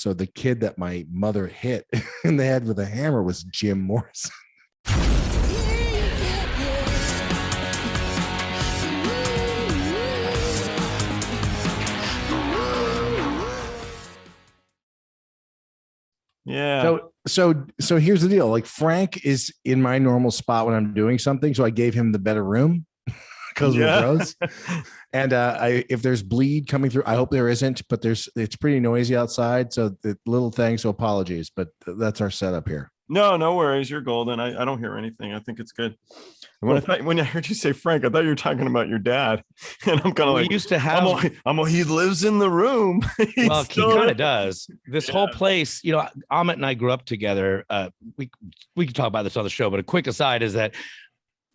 So the kid that my mother hit in the head with a hammer was Jim Morrison. Yeah. So here's the deal. Like Frank is in my normal spot when I'm doing something. So I gave him the better room because we're bros. And if there's bleed coming through, I hope there isn't, but it's pretty noisy outside. So the little thing, so apologies, but that's our setup here. No worries. You're golden. I don't hear anything. I think it's good. When I heard you say Frank, I thought you were talking about your dad. And I'm kind of like, used to have. He lives in the room. Well, he kind of does. This whole place, Ahmet and I grew up together. We can talk about this on the show, but a quick aside is that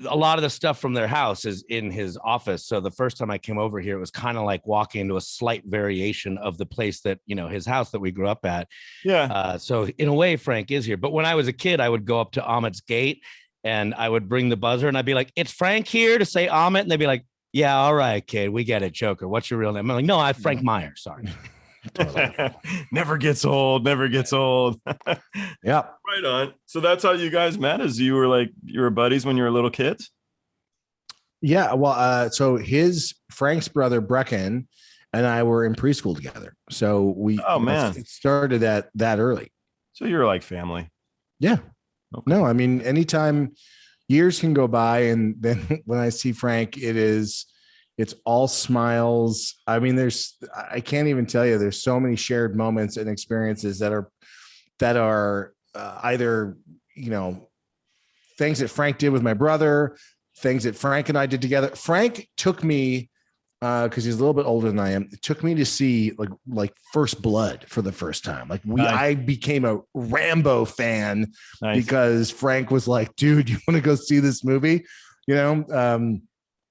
a lot of the stuff from their house is in his office. So the first time I came over here, it was kind of like walking into a slight variation of the place that, his house that we grew up at. Yeah. So in a way, Frank is here. But when I was a kid, I would go up to Ahmet's gate and I would bring the buzzer and I'd be like, "It's Frank here to say Ahmet." And they'd be like, "Yeah, all right, kid, we get it, Joker. What's your real name?" I'm like, "No, I'm Frank Meyer. Sorry." Never gets old. Yeah. Right on. So that's how you guys met, as you were buddies when you were little kids? Yeah. Well, so Frank's brother Brecken and I were in preschool together. So it started that early. So you're like family. Yeah. Okay. No, I mean, anytime years can go by and then when I see Frank, it's all smiles. I mean, I can't even tell you, there's so many shared moments and experiences that are either, things that Frank did with my brother, things that Frank and I did together. Frank took me, because he's a little bit older than I am, it took me to see like First Blood for the first time. I became a Rambo fan because Frank was like, "Dude, you want to go see this movie?"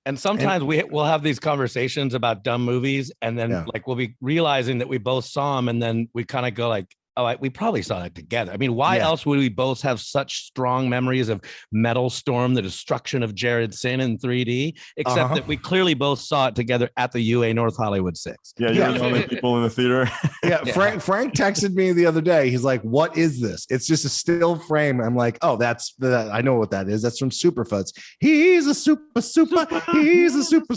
And sometimes we'll have these conversations about dumb movies, and then we'll be realizing that we both saw them, and then we kind of go like, "Oh, we probably saw that together." I mean, why else would we both have such strong memories of Metal Storm, the destruction of Jared Sin in 3D, except that we clearly both saw it together at the UA North Hollywood 6. Yeah, you're the only people in the theater. Frank texted me the other day. He's like, "What is this?" It's just a still frame. I'm like, "Oh, I know what that is. That's from Superfuzz. He's a super. He's a super."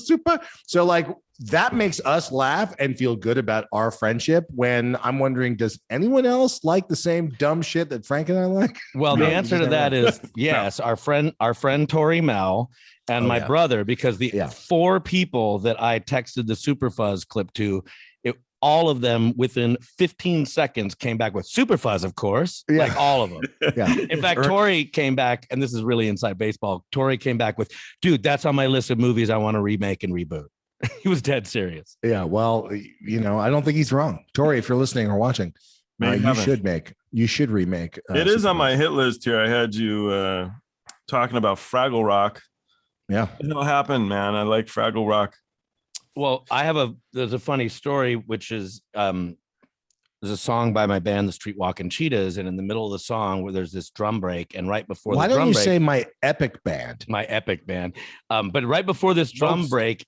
So that makes us laugh and feel good about our friendship, when I'm wondering, does anyone else like the same dumb shit that Frank and I like? Well, the answer to that is yes. Our friend Tori Mel and my brother, because the 4 people that I texted the Superfuzz clip to, all of them within 15 seconds came back with Superfuzz, of course, like all of them. Yeah. In fact, Tori came back, and this is really inside baseball. Tori came back with, "Dude, that's on my list of movies I want to remake and reboot." He was dead serious. Yeah. Well, I don't think he's wrong. Tori, if you're listening or watching, you should remake. It is on my hit list here. I had you talking about Fragglerock. Yeah. What happened, man? I like Fragglerock. Well, there's a funny story, which is, there's a song by my band, the Streetwalkin Cheetahs, and in the middle of the song where there's this drum break, and right before why the drum don't you break, say my epic band? But right before this drum break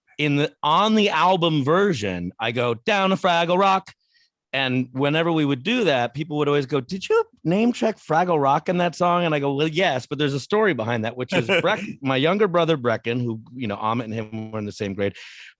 on the album version, I go down to Fragglerock. And whenever we would do that, people would always go, "Did you name check Fragglerock in that song?" And I go, "Well, yes, but there's a story behind that," which is my younger brother, Brecken, who, Ahmet and him were in the same grade.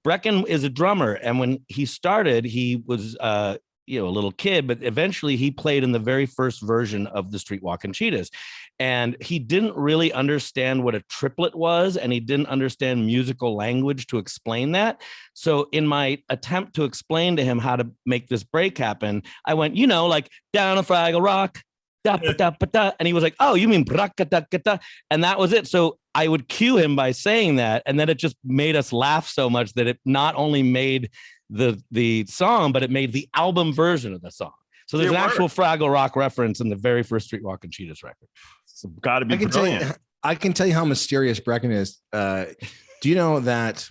Brecken is a drummer. And when he started, he was, a little kid, but eventually he played in the very first version of the Streetwalkin Cheetahs. And he didn't really understand what a triplet was, and he didn't understand musical language to explain that. So in my attempt to explain to him how to make this break happen, I went, down a Fragglerock, da ba da ba da, and he was like, "Oh, you mean brakadakata," and that was it. So I would cue him by saying that, and then it just made us laugh so much that it not only made the song, but it made the album version of the song. So there's an actual Fragglerock reference in the very first Streetwalkin Cheetahs record. It's got to be brilliant. I can tell you how mysterious Brecken is. Do you know that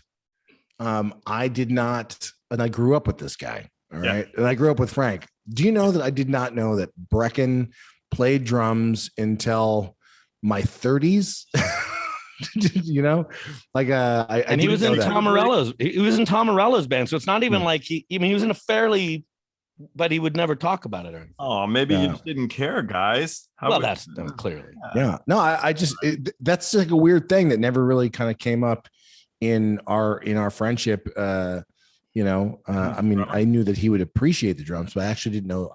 I did not, and I grew up with this guy, all right? And I grew up with Frank. Do you know that I did not know that Brecken played drums until my 30s? And he was in Tom Morello's. He was in Tom Morello's band, so it's not even like he was in a fairly but he would never talk about it or anything. Oh, maybe you just didn't care, guys. That's clearly. Yeah. No, I just that's like a weird thing that never really kind of came up in our friendship. I mean, I knew that he would appreciate the drums, but I actually didn't know.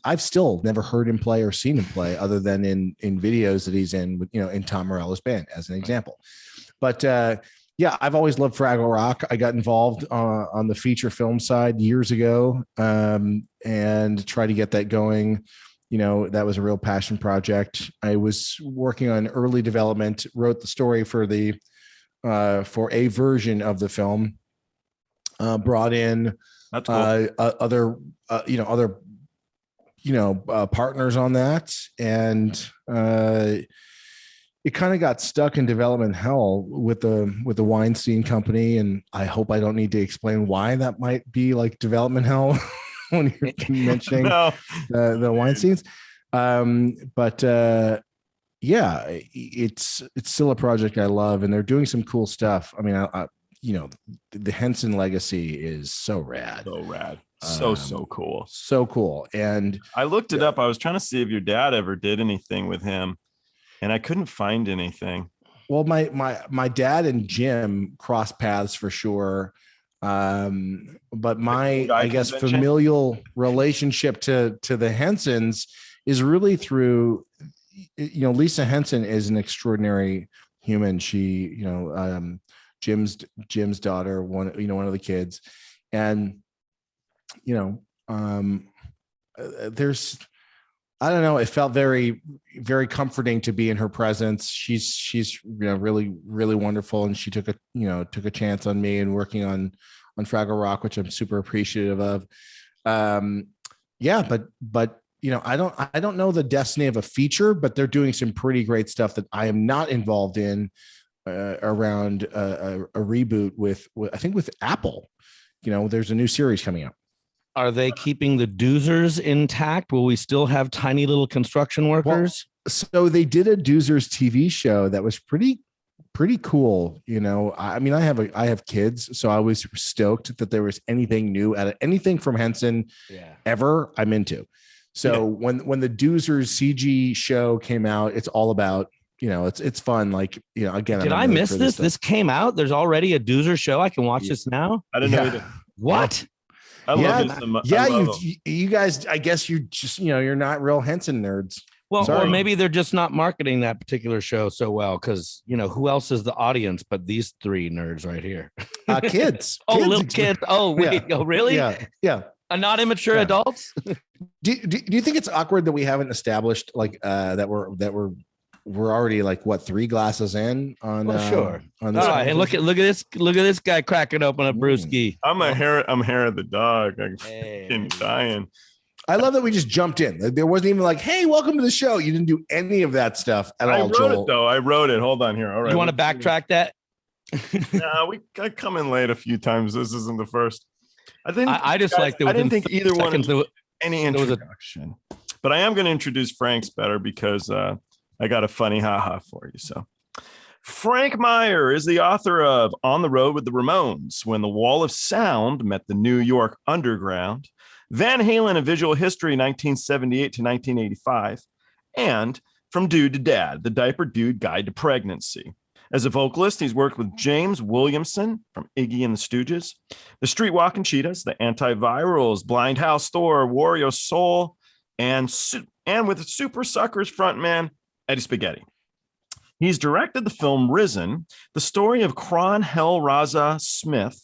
I've still never heard him play or seen him play other than in videos that he's in with, in Tom Morello's band as an example. But yeah, I've always loved Fragglerock. I got involved on the feature film side years ago and tried to get that going. That was a real passion project. I was working on early development, wrote the story for a version of the film. Brought in other partners on that, and it kind of got stuck in development hell with the Weinstein Company, and I hope I don't need to explain why that might be like development hell when you're mentioning the Weinsteins. But yeah, it's still a project I love, and they're doing some cool stuff. I mean, the Henson legacy is so rad. So cool. So cool. And I looked it up. I was trying to see if your dad ever did anything with him, and I couldn't find anything. Well, my dad and Jim crossed paths for sure. But I guess familial relationship to the Hensons is really through, Lisa Henson is an extraordinary human. She, Jim's daughter, one of the kids, and there's, I don't know, it felt very, very comforting to be in her presence. She's really, really wonderful, and she took a chance on me and working on Fragglerock, which I'm super appreciative of. Yeah, but I don't know the destiny of a feature, but they're doing some pretty great stuff that I am not involved in. Around a reboot with I think with Apple, there's a new series coming out. Are they keeping the Doozers intact? Will we still have tiny little construction workers? Well, so they did a Doozers TV show that was pretty cool. I mean, I have kids, so I was stoked that there was anything new at anything from Henson ever I'm into. So when the Doozers CG show came out, it's all about, it's fun. Like, again, did I miss this? This came out. There's already a Doozer show. I can watch this now. I didn't know either. What? I love this. Yeah, you guys, I guess you just, you're not real Henson nerds. Well, or maybe they're just not marketing that particular show so well because, who else is the audience but these three nerds right here? Kids. Little kids. Oh, wait. Yeah. Oh, really? Yeah. Not immature adults? Do you think it's awkward that we haven't established like that we're already like 3 glasses in on sure on this? All right, and look at this guy cracking open a brewski. I'm hair of the dog. I'm dying. I love that we just jumped in. There wasn't even like, hey, welcome to the show. You didn't do any of that stuff at all, Joel. I wrote it. Hold on here. All right. You want to backtrack that? No, I come in late a few times. This isn't the first. I just like that. I didn't think either one of any introduction, but I am going to introduce Frank's better because I got a funny haha for you. So Frank Meyer is the author of On the Road with the Ramones, When the Wall of Sound Met the New York Underground, Van Halen, A Visual History, 1978 to 1985, and From Dude to Dad, The Diaper Dude Guide to Pregnancy. As a vocalist, he's worked with James Williamson from Iggy and the Stooges, the Streetwalkin Cheetahs, the Antivirals, Blind House, Thor, Wario Soul, and with Supersuckers frontman Eddie Spaghetti. He's directed the film Risen, the story of Chron Razah Smith,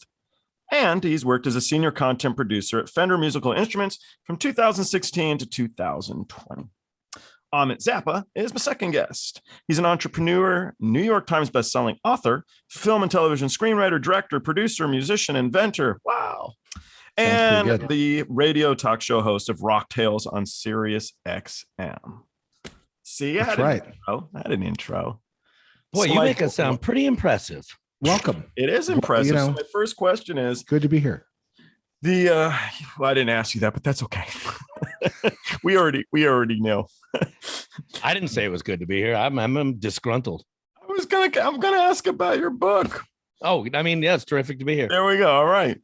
and he's worked as a senior content producer at Fender Musical Instruments from 2016 to 2020. Ahmet Zappa is my second guest. He's an entrepreneur, New York Times bestselling author, film and television screenwriter, director, producer, musician, inventor. Wow. And the radio talk show host of Rocktails on SiriusXM. See, I had an intro. Boy, you make us sound pretty impressive. Welcome. It is impressive. So my first question is, good to be here. Well, I didn't ask you that, but that's okay. we already know. I didn't say it was good to be here. I'm disgruntled. I'm gonna ask about your book. Oh, I mean, yeah, it's terrific to be here. There we go. All right.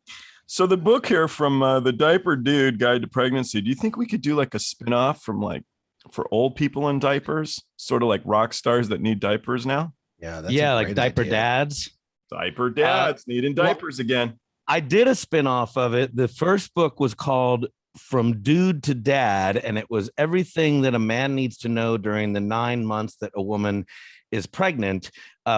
So the book here from the Diaper Dude Guide to Pregnancy. Do you think we could do like a spinoff from like for old people in diapers, sort of like rock stars that need diapers now? Yeah, like diaper dads. Diaper dads needing diapers again. I did a spinoff of it. The first book was called From Dude to Dad, and it was everything that a man needs to know during the 9 months that a woman is pregnant,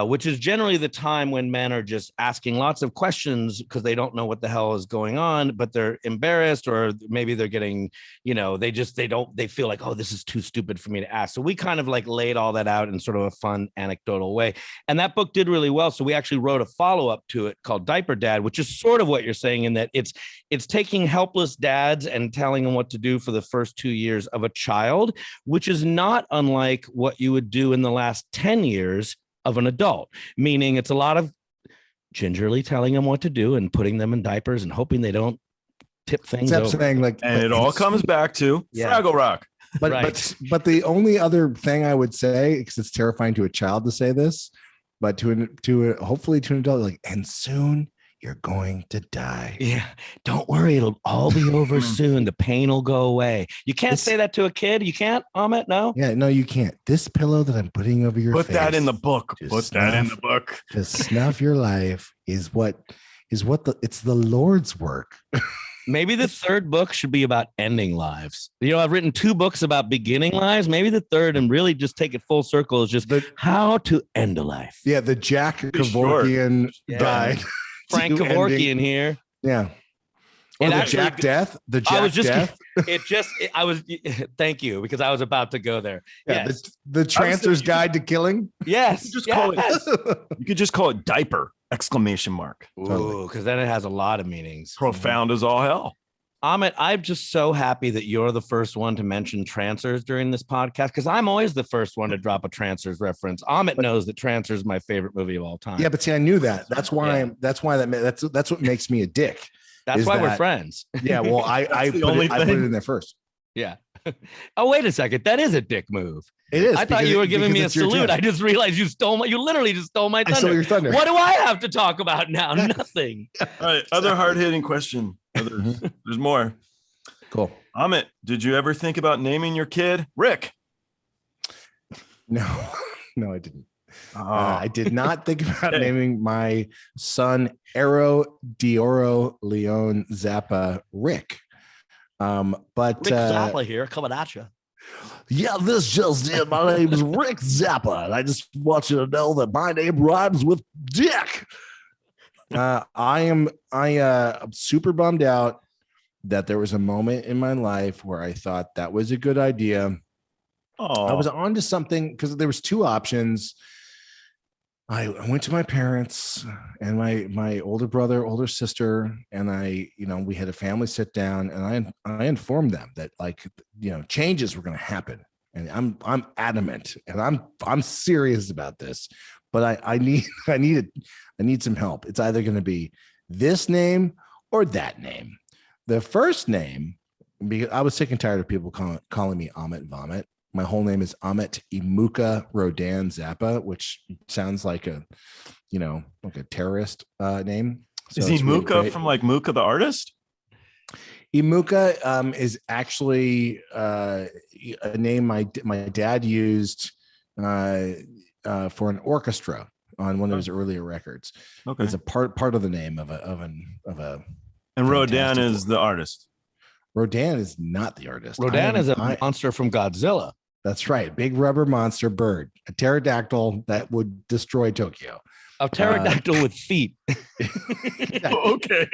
which is generally the time when men are just asking lots of questions because they don't know what the hell is going on, but they're embarrassed, or maybe they're getting, they feel like, oh, this is too stupid for me to ask. So we kind of like laid all that out in sort of a fun anecdotal way. And that book did really well. So we actually wrote a follow-up to it called Diaper Dad, which is sort of what you're saying in that it's taking helpless dads and telling them what to do for the first 2 years of a child, which is not unlike what you would do in the last 10 years of an adult, meaning it's a lot of gingerly telling them what to do and putting them in diapers and hoping they don't tip things over. Saying like, and it all comes back to Fragglerock. But the only other thing I would say, because it's terrifying to a child to say this, but hopefully to an adult, like, and soon you're going to die. Yeah. Don't worry. It'll all be over soon. The pain will go away. You can't say that to a kid. You can't, Ahmet? No? Yeah, no, you can't. This pillow that I'm putting over your face. Put that in the book. To snuff your life it's the Lord's work. Maybe the third book should be about ending lives. I've written 2 books about beginning lives. Maybe the third, and really just take it full circle, is just how to end a life. Yeah, the Jack Kevorkian guide. Frank Kevorkian here. Yeah. Or the Jack Death. The Jack Death. Thank you, because I was about to go there. Yeah, yes. The Trancer's Guide to Killing. Yes. You could just call it Diaper! Exclamation mark. Ooh, because then it has a lot of meanings. Profound as all hell. Ahmet, I'm just so happy that you're the first one to mention Trancers during this podcast, because I'm always the first one to drop a Trancers reference. Ahmet knows that Trancers is my favorite movie of all time. Yeah, but see, I knew that. That's why. That's what makes me a dick. That's why we're friends. Yeah. Well, I put it in there first. Yeah. Oh, wait a second. That is a dick move. It is. I thought you were giving me a salute. I just realized you literally just stole my thunder. I stole your thunder. What do I have to talk about now? Nothing. All right. Other hard-hitting question. There's more. Cool. Ahmet, did you ever think about naming your kid Rick? No, I didn't. I did not think about naming my son Aero Dioro Leon Zappa Rick. But Rick Zappa here coming at you. Yeah, this just in. My name is Rick Zappa, and I just want you to know that my name rhymes with dick. I'm super bummed out that there was a moment in my life where I thought that was a good idea. I was on to something because there was 2 options. I went to my parents and my older brother, older sister, and we had a family sit down, and I informed them that changes were going to happen, and I'm adamant, and I'm serious about this, but I need some help. It's either going to be this name or that name. The first name, because I was sick and tired of people calling me Ahmet Vomit. My whole name is Ahmet Imuka Rodan Zappa, which sounds like a terrorist name. So is he Muka really from like Muka the artist? Imuka is actually a name my dad used for an orchestra on one of his earlier records. Okay, it's a part of the name of a. And Rodan is the artist. Rodan is not the artist. Rodan is a monster from Godzilla. That's right. Big rubber monster bird, a pterodactyl that would destroy Tokyo. A pterodactyl with feet. Okay.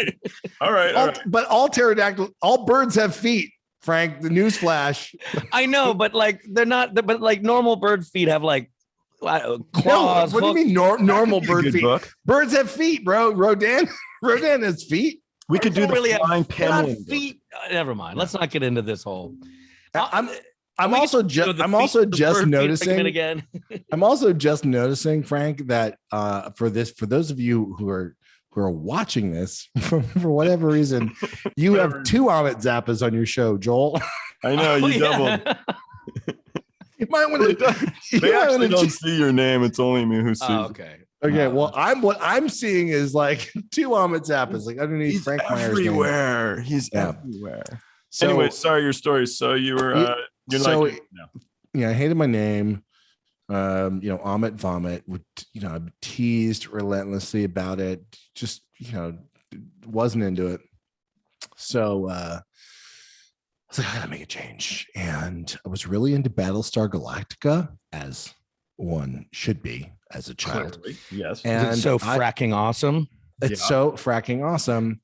All right. But all birds have feet, Frank. The newsflash. I know, but they're not. But normal bird feet have claws. No, what do you mean normal bird feet? Book. Birds have feet, bro. Rodan has feet. We could do the flying penguin feet. Never mind. Let's not get into this whole. I'm also just noticing, Frank, that for those of you who are watching this for whatever reason, you have 2 Ahmet Zappas on your show, Joel. I know you doubled. You might want to. They actually don't see your name. It's only me who sees. Okay. Okay, well, what I'm seeing is like two Ahmet Zappas, like underneath He's Frank Meyer's name. everywhere. He's everywhere. So, anyway, sorry, your story. So you were I hated my name. Ahmet Vomit would, I teased relentlessly about it. Just, wasn't into it. So I was like, I gotta make a change. And I was really into Battlestar Galactica, as one should be as a child. Clearly, yes. And it's so fracking awesome. It's so fracking awesome.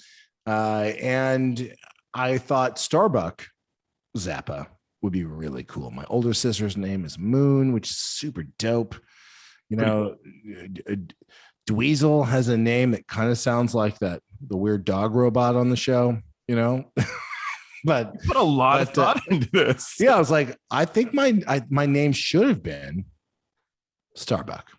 And I thought Starbuck Zappa would be really cool. My older sister's name is Moon, which is super dope. Dweezil has a name that kind of sounds like the weird dog robot on the show, but put a lot of thought into this. Yeah, I was like, I think my name should have been Starbuck.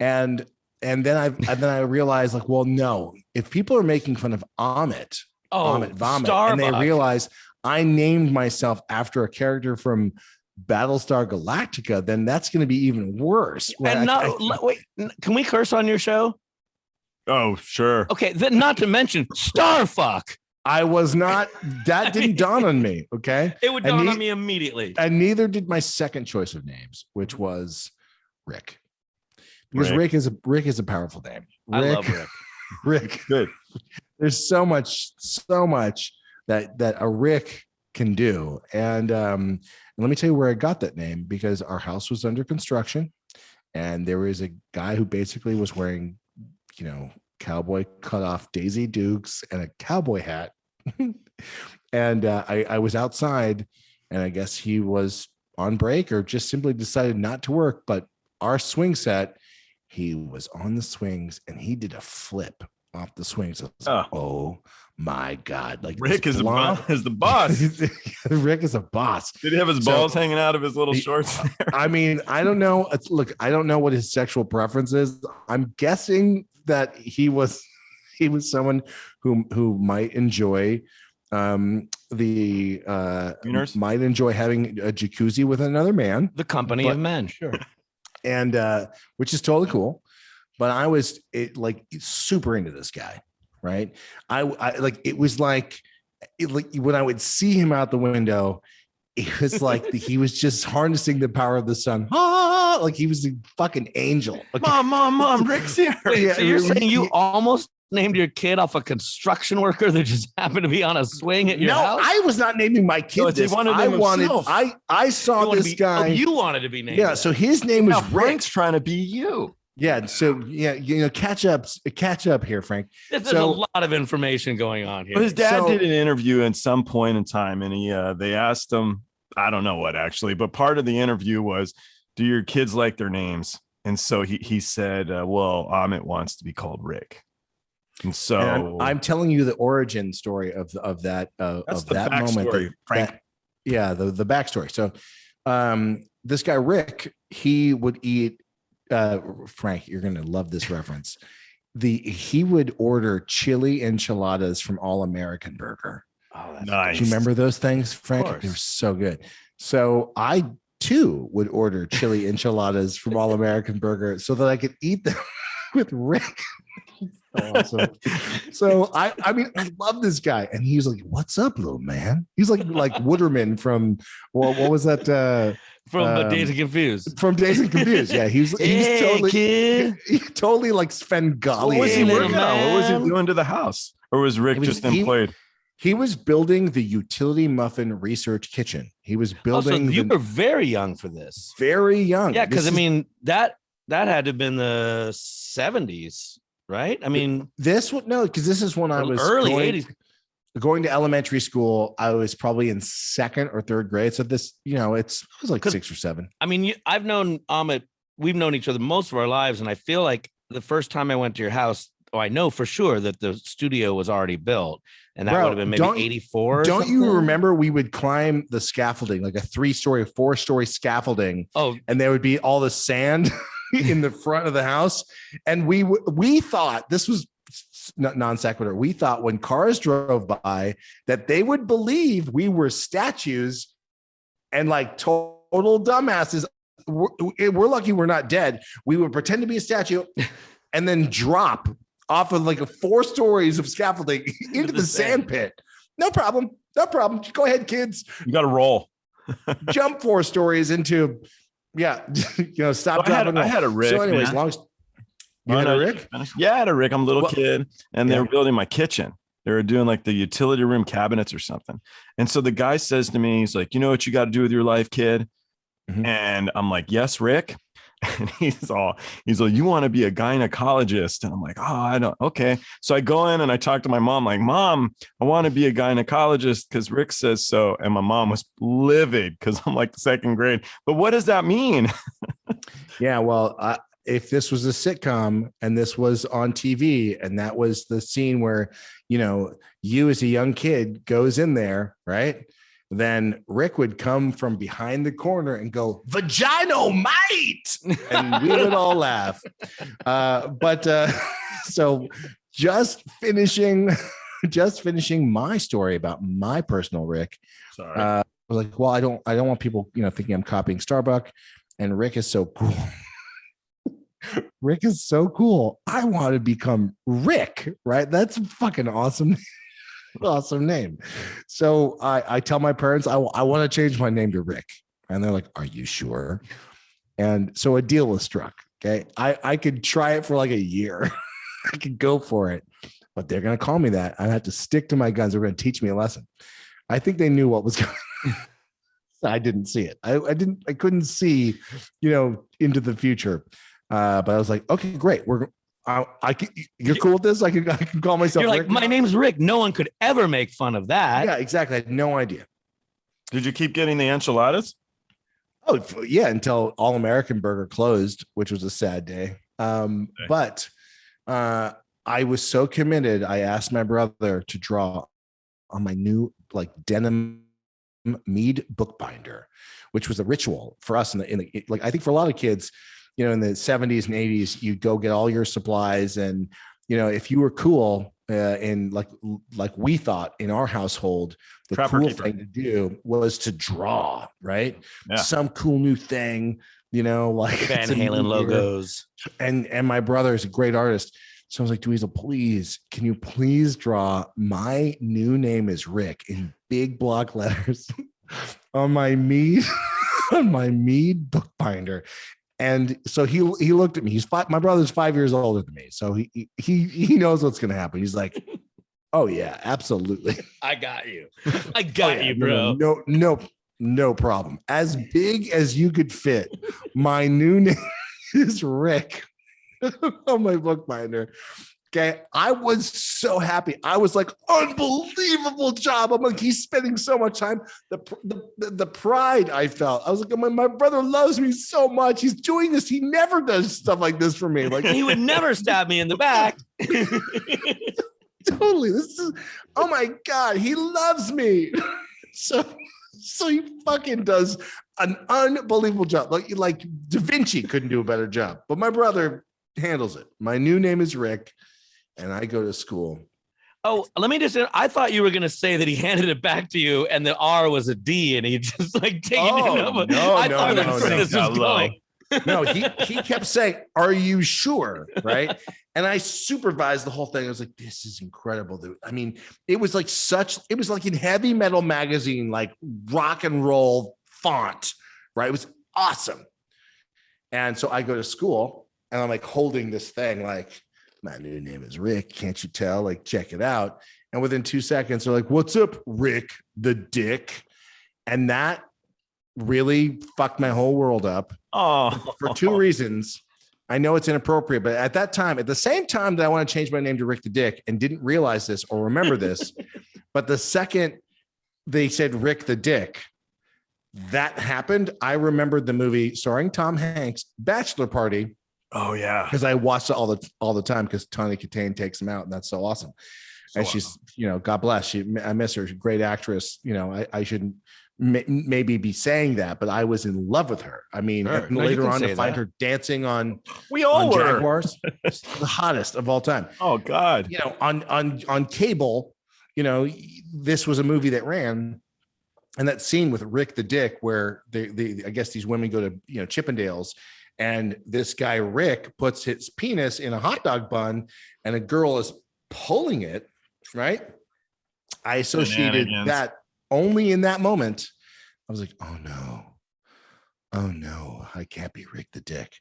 And then I realized, like, well, no, if people are making fun of Ahmet Vomit, Starbuck, and they realize I named myself after a character from Battlestar Galactica, then that's going to be even worse. And wait, can we curse on your show? Oh, sure. Okay, then not to mention Starfuck. I was not. That didn't dawn on me. Okay, it would dawn on me immediately, and neither did my second choice of names, which was Rick, because Rick is a powerful name. I love Rick. Rick, good. There's so much that a Rick can do, and let me tell you where I got that name, because our house was under construction, and there was a guy who basically was wearing, cowboy cut off Daisy Dukes and a cowboy hat. And I was outside, and I guess he was on break or just simply decided not to work. But our swing set, he was on the swings and he did a flip off the swings. Oh my God. Like, Rick is the boss. Rick is a boss. Did he have his balls hanging out of his little shorts there? I mean, I don't know. Look, I don't know what his sexual preference is. I'm guessing that he was someone who might enjoy might enjoy having a jacuzzi with another man, the company of men, sure, and which is totally cool. But I was super into this guy, right? I like, it was like when I would see him out the window, it was like he was just harnessing the power of the sun. Like he was a fucking angel. Okay. Mom, Rick's here. So you're saying you almost named your kid off a construction worker that just happened to be on a swing at your house? No, I was not naming my kid this. I saw this guy. You wanted to be named. Yeah, so his name was Rick. Frank's trying to be you. Yeah, so catch up here, Frank. There's a lot of information going on here. Well, his dad did an interview at some point in time, and they asked him, I don't know what actually, but part of the interview was, do your kids like their names? And so he said, well, Ahmet wants to be called Rick. And so I'm telling you the origin story of that moment, Frank. The backstory. So this guy Rick, he would eat. Frank, you're gonna love this reference. He would order chili enchiladas from All American Burger. Oh, that's nice. Do you remember those things, Frank? They were so good. So I too would order chili enchiladas from All American Burger so that I could eat them with Rick. Awesome. So I mean, I love this guy, and he's like, "What's up, little man?" He's like Wooderman from what was that? From Dazed and Confused. From Dazed and Confused, yeah. He's totally kid. He totally like Svengali. What was he working on? What was he doing to the house? Or was Rick just employed? He was building the utility muffin research kitchen. He was building. So you were very young for this. Very young. Yeah, because I mean that had to have been the 70s, right? I mean, because this is when I was early 80s. Going to elementary school. I was probably in second or third grade. So this, it was like 6 or 7. I mean, I've known Ahmet. We've known each other most of our lives, and I feel like the first time I went to your house, I know for sure that the studio was already built, and that would have been maybe 84. Don't you remember we would climb the scaffolding, like a 3-story, 4-story scaffolding? Oh, and there would be all the sand in the front of the house, and we thought this was non sequitur. We thought when cars drove by that they would believe we were statues and like total dumbasses. We're lucky we're not dead. We would pretend to be a statue and then drop off of like 4 stories of scaffolding into the sand pit. No problem. No problem. Go ahead, kids. You got to roll. Jump 4 stories into, stop, drop, and roll. I had a Rick. So anyways, you had a Rick? Yeah, I had a Rick. I'm a little kid, and they were building my kitchen. They were doing like the utility room cabinets or something. And so the guy says to me, he's like, you know what you got to do with your life, kid? Mm-hmm. And I'm like, yes, Rick. And he's like, you want to be a gynecologist? And I'm like, oh, I don't. Okay. So I go in and I talk to my mom, like, Mom, I want to be a gynecologist because Rick says so. And my mom was livid because I'm like 2nd grade. But what does that mean? Yeah, well, if this was a sitcom and this was on TV and that was the scene where, you as a young kid goes in there, right? Then Rick would come from behind the corner and go, Vaginomite! And we would all laugh. So just finishing my story about my personal Rick. Sorry. I was like, well, I don't want people, thinking I'm copying Starbuck. And Rick is so cool. Rick is so cool. I want to become Rick, right? That's a fucking awesome name. So I tell my parents, I want to change my name to Rick. And they're like, are you sure? And so a deal was struck. Okay. I could try it for like a year. I could go for it, but they're going to call me that. I have to stick to my guns. They're going to teach me a lesson. I think they knew what was going on. I didn't see it. I couldn't see, into the future. But I was like, okay, great. You're cool with this? I can call myself. You're like, Rick my now? name's Rick. No one could ever make fun of that. Yeah, exactly. I had no idea. Did you keep getting the enchiladas? Oh yeah, until All American Burger closed, which was a sad day. But I was so committed. I asked my brother to draw on my new denim mead bookbinder, which was a ritual for us in the I think for a lot of kids, in the 70s and 80s, you'd go get all your supplies. And, if you were cool in like we thought in our household, the cool thing to do was to draw, right? Yeah. Some cool new thing, like Van Halen logos. And my brother is a great artist. So I was like, Dweezil, can you please draw my new name is Rick in big block letters on my mead bookbinder? And so he looked at me. My brother's 5 years older than me. So he knows what's going to happen. He's like, oh yeah, absolutely. I got you, bro. No problem. As big as you could fit. My new name is Rick on my bookbinder. Okay. I was so happy. I was like, unbelievable job. I'm like, he's spending so much time. The pride I felt. I was like, my brother loves me so much. He's doing this. He never does stuff like this for me. Like he would never stab me in the back. Totally. This is, oh my God, he loves me. So he fucking does an unbelievable job. Like Da Vinci couldn't do a better job, but my brother handles it. My new name is Rick. And I go to school. Oh, let me just, I thought you were going to say that he handed it back to you and the R was a D and he just taking it over. No, he kept saying, are you sure? Right. And I supervised the whole thing. I was like, this is incredible, dude. I mean, it was like in heavy metal magazine, like rock and roll font, right? It was awesome. And so I go to school and I'm like holding this thing, like, my new name is Rick. Can't you tell? Like, check it out. And within 2 seconds, they're like, what's up, Rick the Dick? And that really fucked my whole world up. Oh, for 2 reasons. I know it's inappropriate, but at the same time that I want to change my name to Rick the Dick and didn't realize this or remember this, but the second they said Rick the Dick, that happened. I remembered the movie starring Tom Hanks, Bachelor Party. Oh yeah, because I watched it all the time because Tawny Katane takes him out, and that's so awesome. And she's, God bless. I miss her. She's a great actress. I shouldn't maybe be saying that, but I was in love with her. I mean, later on to find her dancing on Jaguars, the hottest of all time. Oh God, on cable, this was a movie that ran. And that scene with Rick the Dick, where I guess these women go to Chippendales, and this guy Rick puts his penis in a hot dog bun, and a girl is pulling it, right? I associated that only in that moment. I was like, oh no, I can't be Rick the Dick.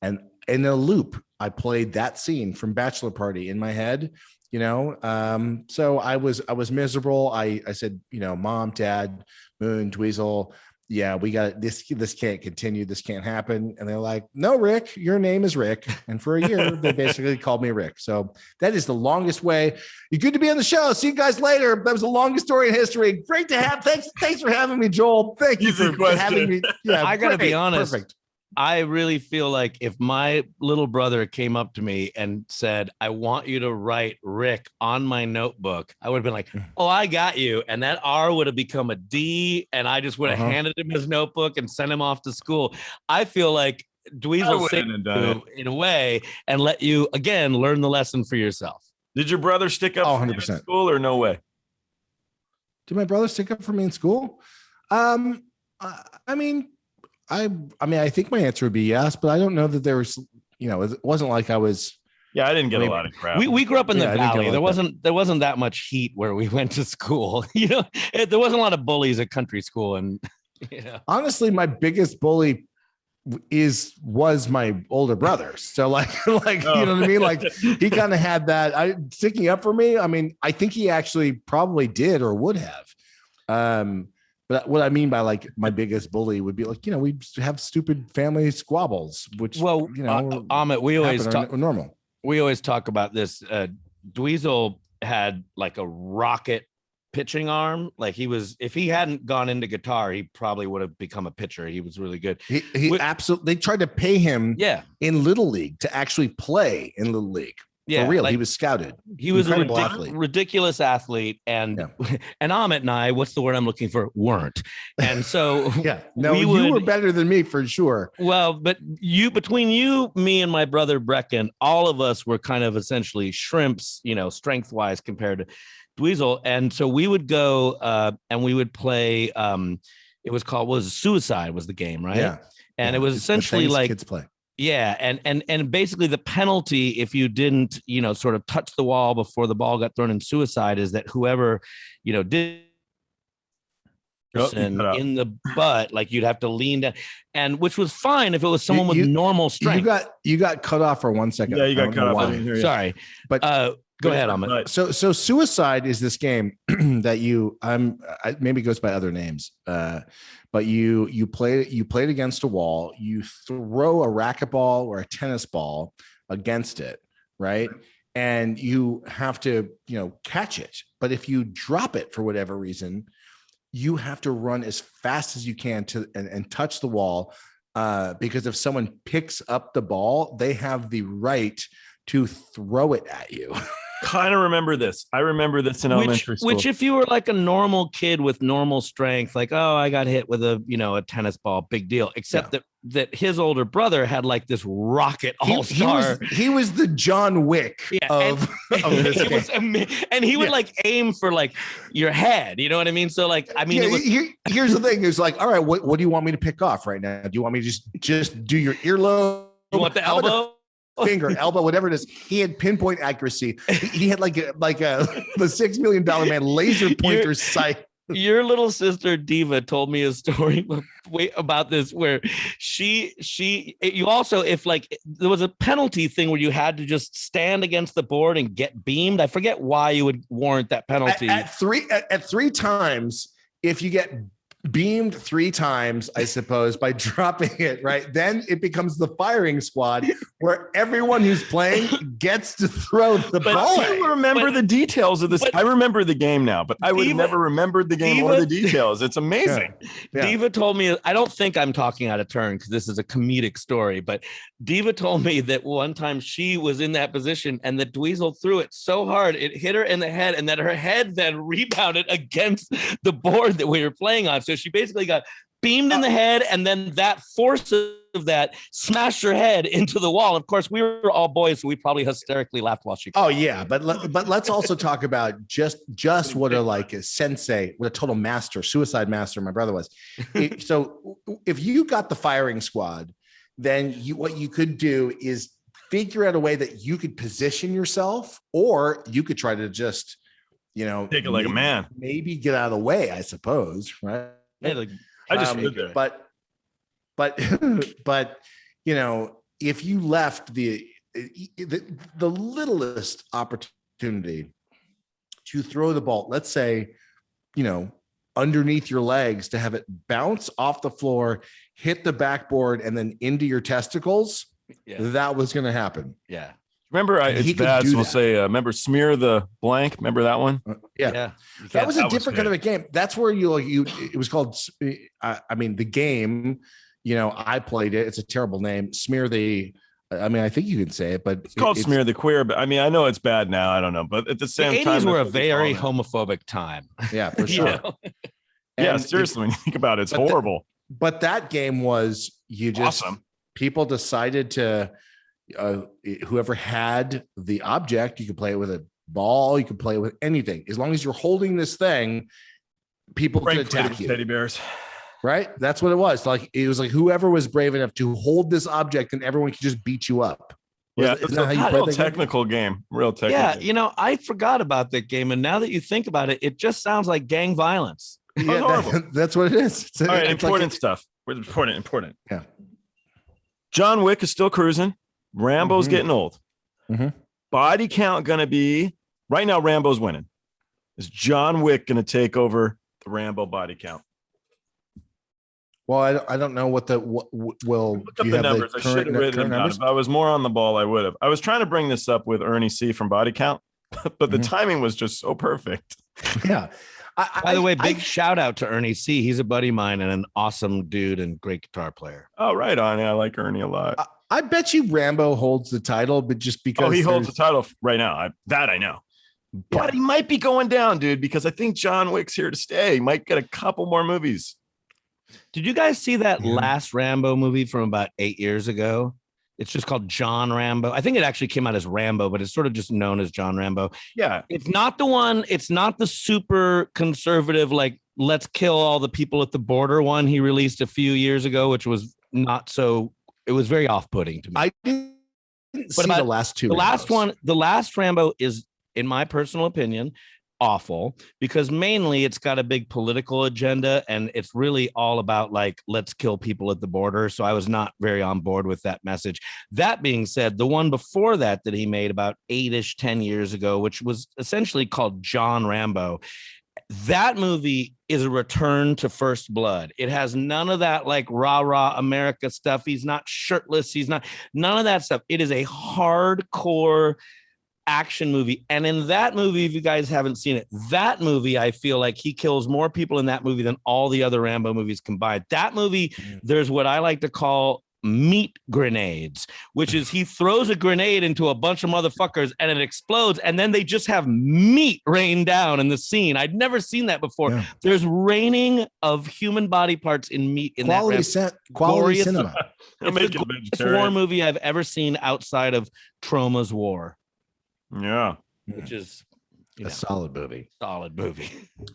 And in a loop, I played that scene from Bachelor Party in my head, so I was miserable. I said, Mom, Dad, Moon, Dweezil, yeah, we got this can't continue, this can't happen. And they're like, no, Rick, your name is Rick. And for a year they basically called me Rick. So that is the longest way. You're good to be on the show. See you guys later. That was the longest story in history. Great to have. Thanks for having me, Joel. Thank you for having me. Yeah, I gotta be honest. Perfect. I really feel like if my little brother came up to me and said, I want you to write Rick on my notebook, I would have been like, oh, I got you. And that R would have become a D, and I just would have handed him his notebook and sent him off to school. I feel like Dweezil saved you in a way and let you, again, learn the lesson for yourself. Did your brother stick up for you in school or no way? Did my brother stick up for me in school? I think my answer would be yes, but I don't know that there was, it wasn't like I was. Yeah, I didn't get a lot of crap. We grew up in the valley. There wasn't that much heat where we went to school. There wasn't a lot of bullies at country school, and honestly, my biggest bully was my older brother. So like you know what I mean? Like he kind of had that sticking up for me. I mean, I think he actually probably did or would have. But what I mean by like my biggest bully would be like, we have stupid family squabbles, which, Ahmet, we always talk normal. We always talk about this. Dweezil had like a rocket pitching arm. Like if he hadn't gone into guitar, he probably would have become a pitcher. He was really good. He absolutely, they tried to pay him in Little League to actually play in Little League. Yeah, for real, he was scouted. He was a ridiculous athlete, and Ahmet and I, what's the word I'm looking for? Weren't, and so you were better than me for sure. Well, but between you, me, and my brother Brecken, all of us were kind of essentially shrimps, strength wise compared to Dweezil, and so we would go and we would play. It was Suicide was the game, right? Yeah, and it was essentially like kids play. Yeah, and basically the penalty if you didn't, sort of touch the wall before the ball got thrown in Suicide is that whoever, did in the butt, like you'd have to lean down, and which was fine if it was someone with normal strength. You got cut off for 1 second. Yeah, you got cut off. Sorry, but go ahead, Ahmet. So Suicide is this game that maybe it goes by other names. But you play it against a wall. You throw a racquetball or a tennis ball against it, right? And you have to, catch it. But if you drop it for whatever reason, you have to run as fast as you can and touch the wall, because if someone picks up the ball, they have the right to throw it at you. Kind of remember this. I remember this in elementary school. Which if you were like a normal kid with normal strength, like, oh, I got hit with a tennis ball, big deal. Except that his older brother had like this rocket all-star. He was the John Wick of this game. And he would like aim for like your head. You know what I mean? So like, I mean, here's the thing. It's like, all right, what do you want me to pick off right now? Do you want me to just do your earlobe? You want the elbow? Finger, elbow, whatever it is. He had pinpoint accuracy. He had the $6 Million Man laser pointer sight. Your little sister Diva told me a story about this where you also, if like there was a penalty thing where you had to just stand against the board and get beamed. I forget why you would warrant that penalty. At three times, if you get beamed 3 times, I suppose, by dropping it, right? Then it becomes the firing squad where everyone who's playing gets to throw the ball. I remember the details of this. I remember the game now, but I would have never remembered the game or the details. It's amazing. Yeah. Diva told me, I don't think I'm talking out of turn because this is a comedic story, but Diva told me that one time she was in that position and that Dweezil threw it so hard, it hit her in the head, and that her head then rebounded against the board that we were playing on. So she basically got beamed in the head, and then that force of that smashed her head into the wall. Of course, we were all boys, so we probably hysterically laughed while she. Oh yeah, but let's also talk about just what a sensei, what a total master, suicide master my brother was. So if you got the firing squad, then what you could do is figure out a way that you could position yourself, or you could try to just, take it like a man, maybe get out of the way, I suppose. Right. Yeah, I just stood there. But if you left the littlest opportunity to throw the ball, let's say, underneath your legs, to have it bounce off the floor, hit the backboard, and then into your testicles, that was going to happen. Yeah. Remember, it's bad. So we'll say, remember Smear the Blank? Remember that one? Yeah. That was a different kind of a game. That's where it was called, the game, I played it. It's a terrible name. Smear the, I think you can say it, but it's called Smear the Queer. But I know it's bad now. I don't know. But at the same time, 80s were a very homophobic time. Yeah, for sure. Yeah, seriously, when you think about it, it's horrible. But that game was, awesome. People decided to, whoever had the object, you could play it with a ball, you could play it with anything. As long as you're holding this thing, people could attack you. Teddy bears. Right? That's what it was. It was like whoever was brave enough to hold this object, and everyone could just beat you up. It's a real technical game. Real technical. Yeah, I forgot about that game. And now that you think about it, it just sounds like gang violence. Yeah, that's what it is. All right, important stuff. Important. Yeah. John Wick is still cruising. Rambo's getting old. Mm-hmm. Body count going to be, right now, Rambo's winning. Is John Wick going to take over the Rambo body count? Well, I don't know what will look up the numbers. I should have written them down. If I was more on the ball, I would have. I was trying to bring this up with Ernie C from Body Count, but the timing was just so perfect. Yeah. By the way, big shout out to Ernie C. He's a buddy of mine and an awesome dude and great guitar player. Oh, right on. Yeah, I like Ernie a lot. I bet you Rambo holds the title, but just because he holds the title right now. I know. But he might be going down, dude, because I think John Wick's here to stay. He might get a couple more movies. Did you guys see that last Rambo movie from about 8 years ago? It's just called John Rambo. I think it actually came out as Rambo, but it's sort of just known as John Rambo. Yeah. It's not the one. It's not the super conservative, like, let's kill all the people at the border one he released a few years ago, which was not so, it was very off-putting to me. I didn't see the last two. The last Rambo is, in my personal opinion, awful, because mainly it's got a big political agenda and it's really all about, like, let's kill people at the border. So I was not very on board with that message. That being said, the one before that he made about 10 years ago, which was essentially called John Rambo, that movie is a return to First Blood. It has none of that like rah America stuff. He's not shirtless. He's not, none of that stuff. It is a hardcore action movie. And in that movie, if you guys haven't seen it, that movie, I feel like he kills more people in that movie than all the other Rambo movies combined. That movie, there's what I like to call meat grenades, which is he throws a grenade into a bunch of motherfuckers and it explodes, and then they just have meat rain down in the scene. I'd never seen that before. Yeah. There's raining of human body parts in meat in quality quality cinema. It's the greatest war movie I've ever seen outside of Troma's War. Yeah, which is a solid movie.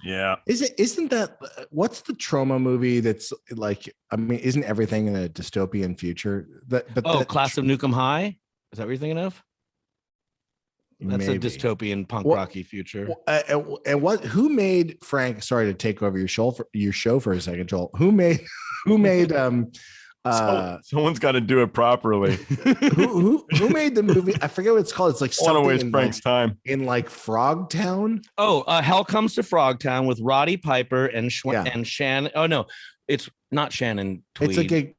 Yeah. Isn't that what's the Troma movie that's like, isn't everything in a dystopian future? Class of Nukem High? Is that what you're thinking of? That's a dystopian punk rocky future. And who made Frank, sorry to take over your show for a second, Joel. Who made someone's got to do it properly. who made the movie? I forget what it's called. It's like something. I want to waste Frank's time in like Frogtown. Hell Comes to Frogtown with Roddy Piper and Shannon. Oh no, it's not Shannon Tweed.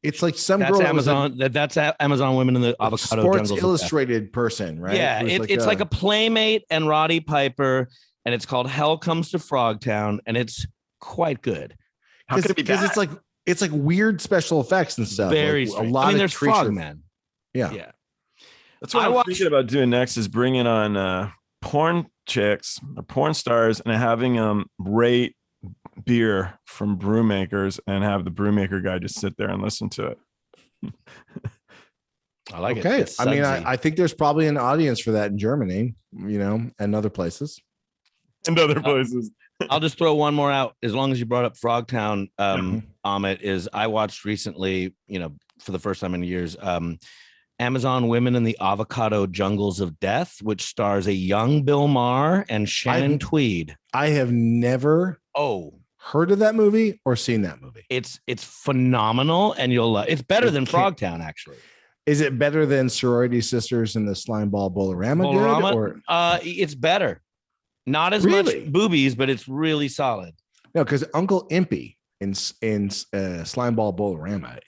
It's like some that's girl. Amazon. That's Amazon Women in the Avocado Sports Jungles Illustrated person, right? Yeah, it's like a Playmate and Roddy Piper, and it's called Hell Comes to Frogtown, and it's quite good. How could it be bad? Because it's like weird special effects and stuff. Very like, a lot of there's Frogmen. Yeah. That's what I'm thinking about doing next is bringing on porn chicks or porn stars and having them rate beer from brewmakers and have the brewmaker guy just sit there and listen to it. I like it. Okay. I think there's probably an audience for that in Germany, and other places. I'll just throw one more out as long as you brought up Frogtown. Ahmet, is I watched recently, for the first time in years. Amazon Women in the Avocado Jungles of Death, which stars a young Bill Maher and Shannon Tweed. I have never heard of that movie or seen that movie. It's phenomenal, and it's better than Frogtown, actually. Is it better than Sorority Sisters and the Slimeball Bolorama? Good, or? It's better. Not as much boobies, but it's really solid. No, because Uncle Impy in Slimeball Bolorama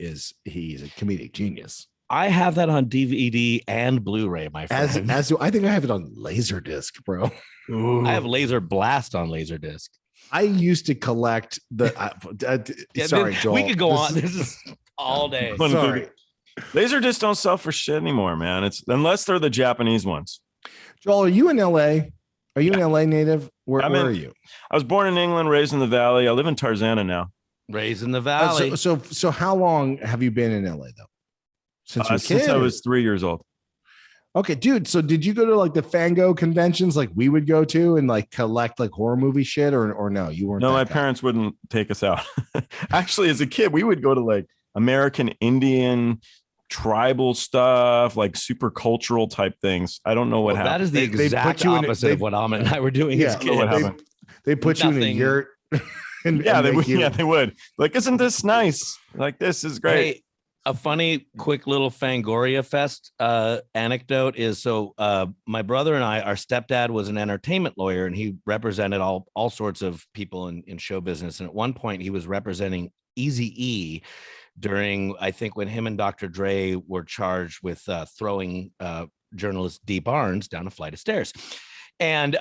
he's a comedic genius. I have that on DVD and Blu-ray, my friend. As do I think I have it on Laserdisc, bro. Ooh. I have Laser Blast on Laserdisc. I used to collect the. Sorry, Joel. We could go on. This is all day. Sorry. Laserdiscs don't sell for shit anymore, man. It's unless they're the Japanese ones. Joel, are you in LA? Are you an LA native? Where are you? I was born in England, raised in the Valley. I live in Tarzana now. Raised in the Valley. So how long have you been in LA though? Since I was 3 years old. Okay, dude. So did you go to like the Fango conventions like we would go to and like collect like horror movie shit or no? You weren't. No, my parents wouldn't take us out. Actually, as a kid, we would go to like American Indian tribal stuff, like super cultural type things. I don't know what happened. That is the exact opposite of what Ahmet and I were doing as kids. They put you in a yurt. They would. Like, isn't this nice? Like, this is great. Hey, a funny, quick little Fangoria Fest anecdote is my brother and I, our stepdad was an entertainment lawyer and he represented all sorts of people in show business. And at one point he was representing Eazy-E during, I think, when him and Dr. Dre were charged with throwing journalist Dee Barnes down a flight of stairs. And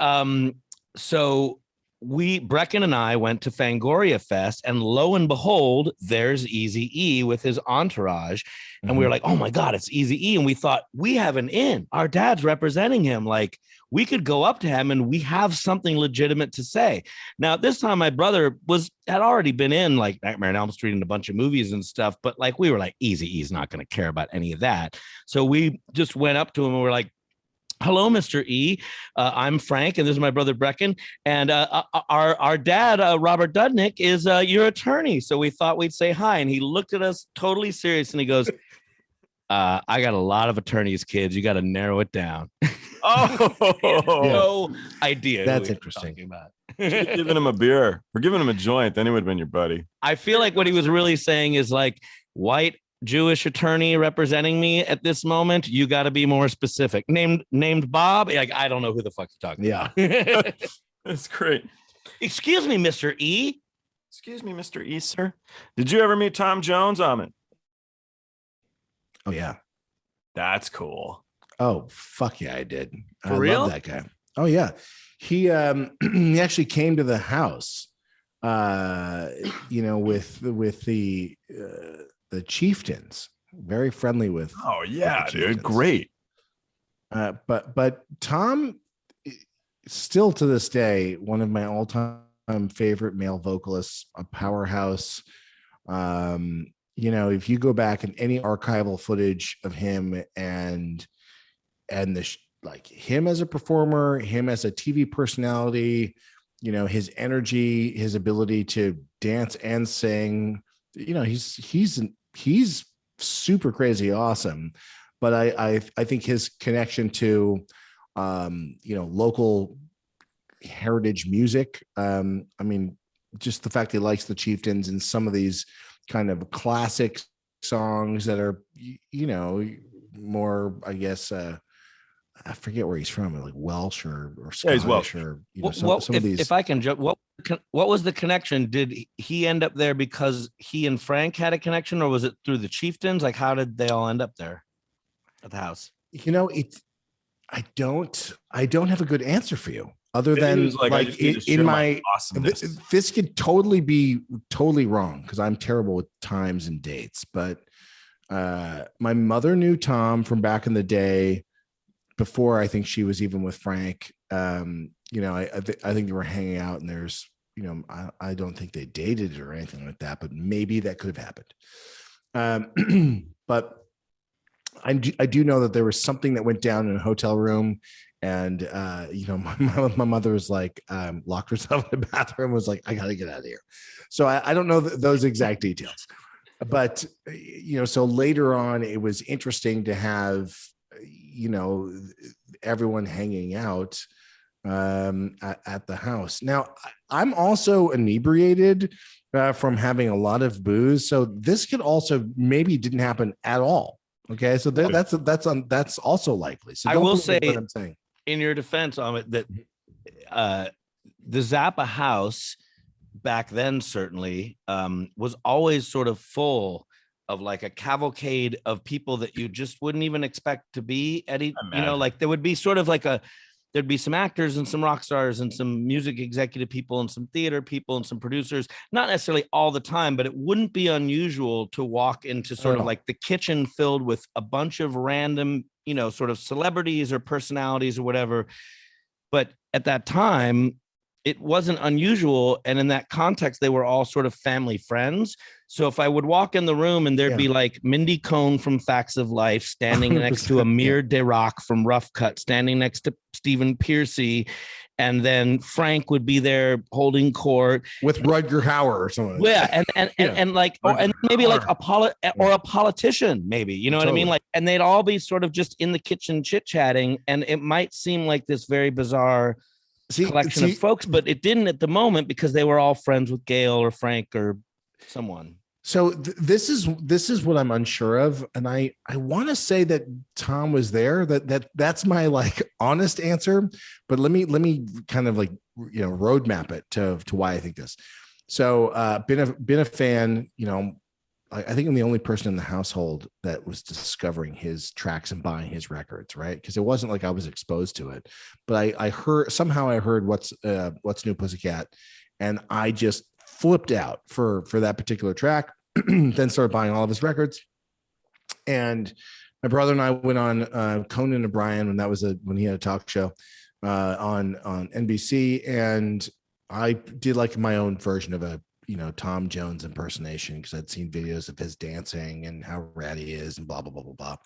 so Brecken and I went to Fangoria Fest, and lo and behold, there's Eazy-E with his entourage. And we were like, oh my God, it's Eazy-E. And we thought, we have an in. Our dad's representing him. Like, we could go up to him and we have something legitimate to say. Now, this time my brother had already been in like Nightmare on Elm Street and a bunch of movies and stuff, but like we were like, Eazy-E's not going to care about any of that. So we just went up to him and we're like, hello, Mr. E. I'm Frank, and this is my brother Brecken. And our dad, Robert Dudnick, is your attorney. So we thought we'd say hi. And he looked at us totally serious, and he goes, I got a lot of attorneys, kids. You got to narrow it down. No idea. That's interesting. Giving him a beer or giving him a joint, then he would have been your buddy. I feel like what he was really saying is like, white Jewish attorney representing me at this moment, you got to be more specific. Named Bob. Like, I don't know who the fuck you're talking about. Yeah. That's great. Excuse me, Mr. E. Excuse me, Mr. E, sir. Did you ever meet Tom Jones, Ahmet? Oh, yeah. That's cool. Oh, fuck yeah, I did. For real? Love that guy. Oh, yeah. He he actually came to the house, with the Chieftains. Very friendly with. Oh, yeah, dude. Great. But Tom, still to this day, one of my all-time favorite male vocalists, a powerhouse. If you go back in any archival footage of him and him as a performer, him as a TV personality, his energy, his ability to dance and sing, he's super crazy awesome. But I think his connection to local heritage music, just the fact he likes the Chieftains and some of these kind of classic songs that are more, I guess, I forget where he's from, like Welsh or Scottish, he's Welsh. Or some of these. If I can joke, what was the connection? Did he end up there because he and Frank had a connection, or was it through the Chieftains? Like, how did they all end up there at the house? I don't have a good answer for you, other than this could totally be totally wrong because I'm terrible with times and dates. But my mother knew Tom from back in the day, before I think she was even with Frank. I think they were hanging out, and there's, I don't think they dated or anything like that, but maybe that could have happened. But I do know that there was something that went down in a hotel room, and my mother was like, locked herself in the bathroom, was like, I gotta get out of here. So I don't know those exact details. but so later on, it was interesting to have, everyone hanging out at the house. Now, I'm also inebriated from having a lot of booze, so this could also maybe didn't happen at all. Okay, so that's also likely. So I will say, what I'm saying in your defense, Ahmet, that the Zappa house back then certainly was always sort of full of like a cavalcade of people that you just wouldn't even expect to be at, like there would be sort of like there'd be some actors and some rock stars and some music executive people and some theater people and some producers, not necessarily all the time, but it wouldn't be unusual to walk into sort of like the kitchen filled with a bunch of random, sort of celebrities or personalities or whatever. But at that time, it wasn't unusual. And in that context, they were all sort of family friends. So if I would walk in the room and there'd be like Mindy Cohn from Facts of Life standing next to Amir Derak from Rough Cut, standing next to Stephen Piercy, and then Frank would be there holding court with Rutger Hauer or something. Yeah, and like, and maybe like a politician, maybe, you know what I mean? Like, and they'd all be sort of just in the kitchen chit-chatting, and it might seem like this very bizarre collection of folks, but it didn't at the moment because they were all friends with Gail or Frank or someone. So this is what I'm unsure of, and I want to say that Tom was there. That's my like honest answer, but let me kind of like roadmap it to why I think this. So been a fan. I think I'm the only person in the household that was discovering his tracks and buying his records, right? Because it wasn't like I was exposed to it, but I heard what's New Pussycat, and I just flipped out for that particular track. Then started buying all of his records, and my brother and I went on Conan O'Brien when he had a talk show on NBC, and I did like my own version of a Tom Jones impersonation because I'd seen videos of his dancing and how rad he is and blah blah blah blah blah.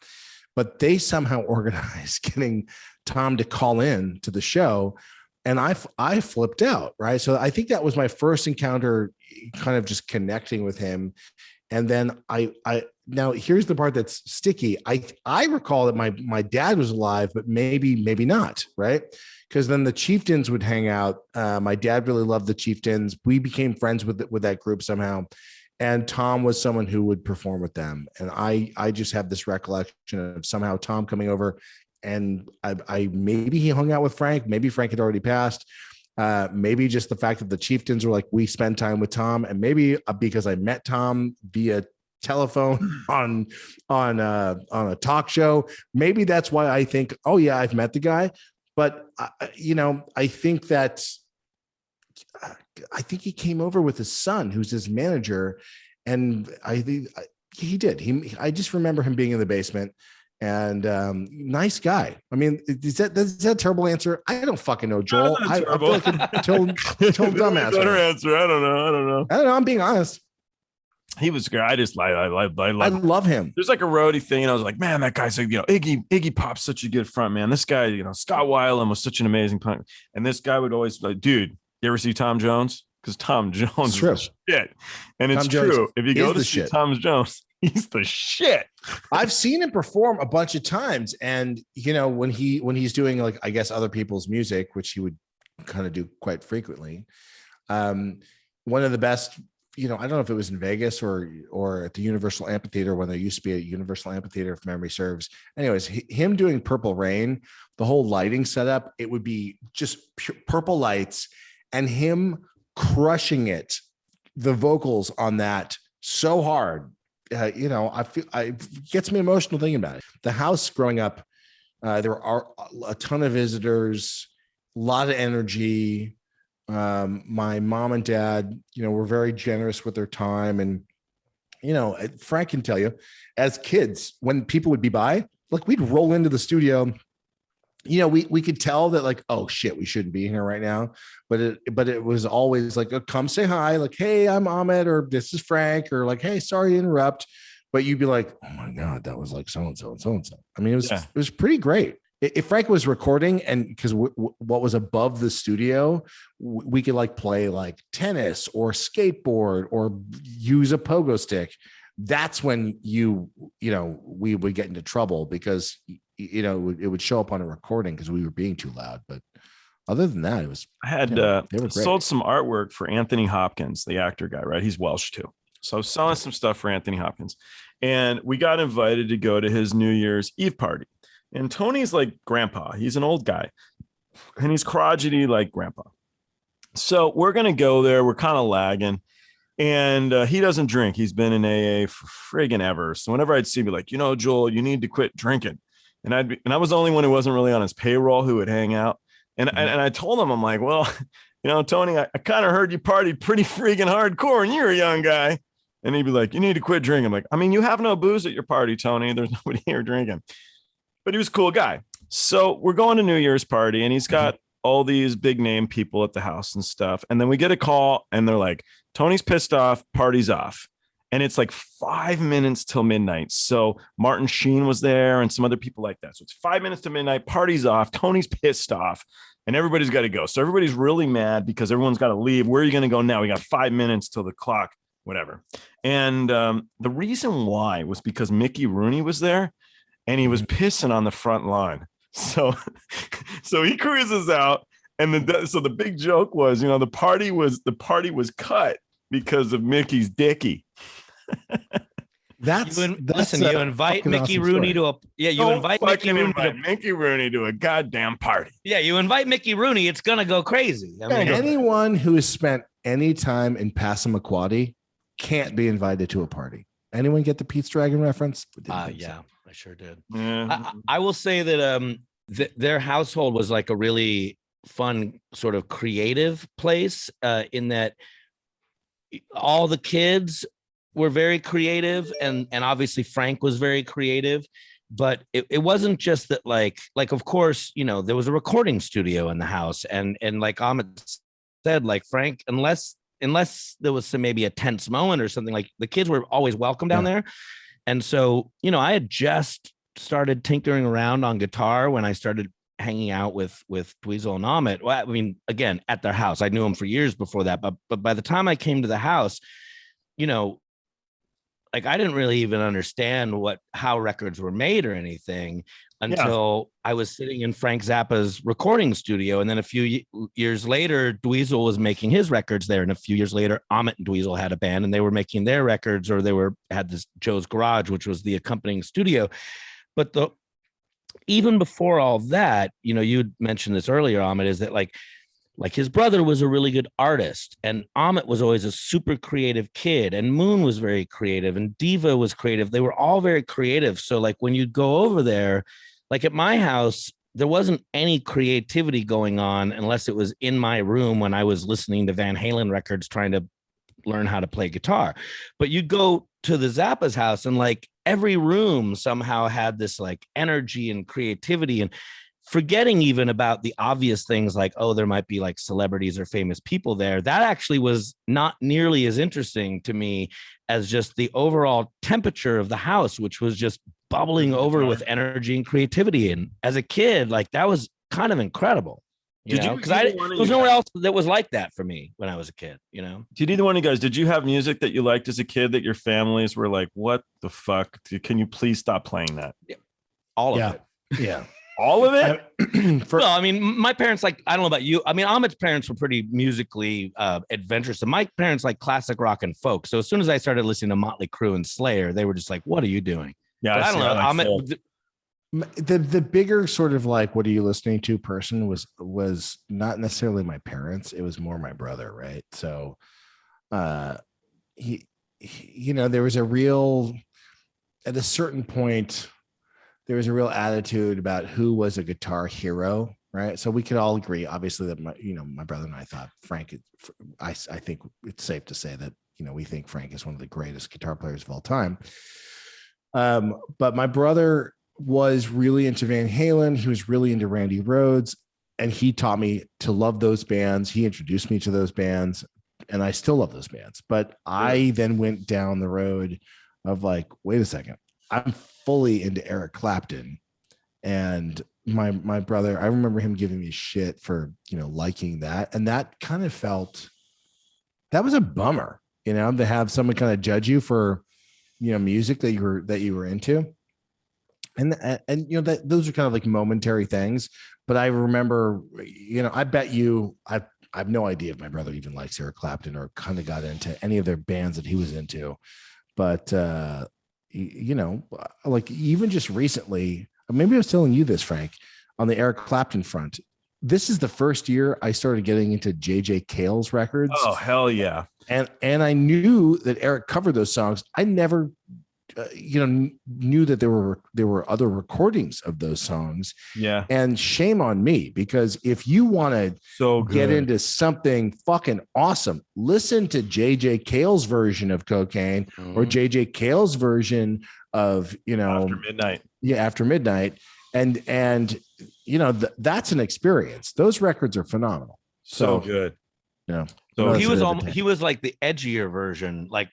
But they somehow organized getting Tom to call in to the show, and I flipped out, right? So I think that was my first encounter, kind of just connecting with him. And then I now here's the part that's sticky. I recall that my dad was alive, but maybe not, right? Because then the Chieftains would hang out. My dad really loved the Chieftains. We became friends with that group somehow. And Tom was someone who would perform with them. And I just have this recollection of somehow Tom coming over, and I maybe he hung out with Frank. Maybe Frank had already passed. Maybe just the fact that the Chieftains were like, we spend time with Tom, and maybe because I met Tom via telephone on a talk show. Maybe that's why I think, oh yeah, I've met the guy. But I think he came over with his son, who's his manager, and I think he did. I just remember him being in the basement. And nice guy. I mean, is that a terrible answer? I don't fucking know, Joel. I feel like a total dumbass. Better answer. I don't know. I'm being honest. He was great. I love him. There's like a roadie thing, and I was like, man, that guy's like, Iggy Pop's such a good front man. This guy, Scott Weiland was such an amazing punk. And this guy would always like, dude, you ever see Tom Jones? Because Tom Jones is the shit. And it's true. If you go to see Tom Jones, he's the shit. I've seen him perform a bunch of times, and when he's doing like, I guess, other people's music, which he would kind of do quite frequently. One of the best, I don't know if it was in Vegas or at the Universal Amphitheater, when there used to be a Universal Amphitheater, if memory serves. Anyways, him doing Purple Rain, the whole lighting setup, it would be just purple lights, and him crushing it, the vocals on that so hard. I feel it gets me emotional thinking about it. The house growing up, there are a ton of visitors, a lot of energy. My mom and dad, were very generous with their time. And, Frank can tell you, as kids, when people would be by, like, we'd roll into the studio. We could tell that, like, oh shit, we shouldn't be here right now. But it was always like, oh, come say hi, like, hey, I'm Ahmet, or this is Frank, or like, hey, sorry to interrupt. But you'd be like, oh my God, that was like so-and-so and so-and-so. I mean, it was pretty great. If Frank was recording, and because what was above the studio, we could like play like tennis or skateboard or use a pogo stick. that's when we would get into trouble because, it would show up on a recording because we were being too loud. But other than that, it was, I had sold some artwork for Anthony Hopkins, the actor guy, right? He's Welsh too. So I was selling some stuff for Anthony Hopkins, and we got invited to go to his New Year's Eve party. And Tony's like grandpa. He's an old guy and he's crotchety like grandpa. So we're going to go there. We're kind of lagging, and he doesn't drink. He's been in AA for friggin' ever. So whenever I'd see him, be like, Joel, you need to quit drinking. And I was the only one who wasn't really on his payroll who would hang out. And I told him, I'm like, well, Tony, I kind of heard you partied pretty friggin' hardcore and you're a young guy. And he'd be like, you need to quit drinking. I'm like, I mean, you have no booze at your party, Tony. There's nobody here drinking. But he was a cool guy. So we're going to New Year's party, and he's got all these big name people at the house and stuff. And then we get a call, and they're like, Tony's pissed off, party's off. And it's like 5 minutes till midnight. So Martin Sheen was there and some other people like that. So it's 5 minutes to midnight, party's off, Tony's pissed off, and everybody's got to go. So everybody's really mad because everyone's got to leave. Where are you going to go now? We got 5 minutes till the clock, whatever. And the reason why was because Mickey Rooney was there, and he was pissing on the front line. So he cruises out, and so the big joke was, the party was cut because of Mickey's dicky. You invite Mickey Rooney to Mickey Rooney to a goddamn party. Yeah, you invite Mickey Rooney, it's gonna go crazy. I mean, anyone who has spent any time in Passamaquoddy can't be invited to a party. Anyone get the Pete's Dragon reference? Yeah. I sure did. I will say that their household was like a really fun sort of creative place in that all the kids were very creative, and obviously Frank was very creative, but it wasn't just that like of course there was a recording studio in the house, and like Ahmet said, like Frank, unless there was maybe a tense moment or something, like the kids were always welcome down there. And so, I had just started tinkering around on guitar when I started hanging out with Dweezil and Ahmet. Well, I mean, again, at their house. I knew them for years before that. But by the time I came to the house, like I didn't really even understand how records were made or anything until I was sitting in Frank Zappa's recording studio. And then a few years later, Dweezil was making his records there. And a few years later, Ahmet and Dweezil had a band, and they were making their records, or they had this Joe's Garage, which was the accompanying studio. But even before all that, you mentioned this earlier, Ahmet, is that like his brother was a really good artist, and Ahmet was always a super creative kid, and Moon was very creative, and Diva was creative. They were all very creative. So like when you go over there, like at my house, there wasn't any creativity going on unless it was in my room when I was listening to Van Halen records, trying to learn how to play guitar. But you go to the Zappa's house, and like every room somehow had this like energy and creativity, and forgetting even about the obvious things like, oh, there might be like celebrities or famous people there. That actually was not nearly as interesting to me as just the overall temperature of the house, which was just bubbling over with energy and creativity. And as a kid, like that was kind of incredible. Because there was nowhere else that was like that for me when I was a kid, Did either one of you guys, did you have music that you liked as a kid that your families were like, what the fuck? Can you please stop playing that? Yeah. All of it. Yeah. All of it? Well, I mean, my parents, like, I don't know about you. I mean, Ahmet's parents were pretty musically adventurous. And my parents like classic rock and folk. So as soon as I started listening to Motley Crue and Slayer, they were just like, what are you doing? Yeah. I don't know. Ahmet, the bigger sort of like, what are you listening to person was not necessarily my parents. It was more my brother. Right. So he there was at a certain point, there was a real attitude about who was a guitar hero. Right. So we could all agree, obviously, that my brother and I thought Frank, I think it's safe to say that, we think Frank is one of the greatest guitar players of all time. But my brother was really into Van Halen. He was really into Randy Rhoads, and he taught me to love those bands. He introduced me to those bands, and I still love those bands. But I then went down the road of like, wait a second, I'm fully into Eric Clapton. And my brother, I remember him giving me shit for, liking that. And that kind of that was a bummer, to have someone kind of judge you for, music that you were into. And that those are kind of like momentary things. But I remember, I bet you, I have no idea if my brother even likes Eric Clapton or kind of got into any of their bands that he was into. But, like even just recently, maybe I was telling you this, Frank, on the Eric Clapton front, this is the first year I started getting into JJ Cale's records. Oh, hell yeah. And I knew that Eric covered those songs. I never, knew that there were other recordings of those songs. Yeah. And shame on me, because if you want to get into something fucking awesome, listen to JJ Cale's version of Cocaine or JJ Cale's version of, After Midnight. Yeah. After Midnight. And that's an experience. Those records are phenomenal. So good. So he was like the edgier version, like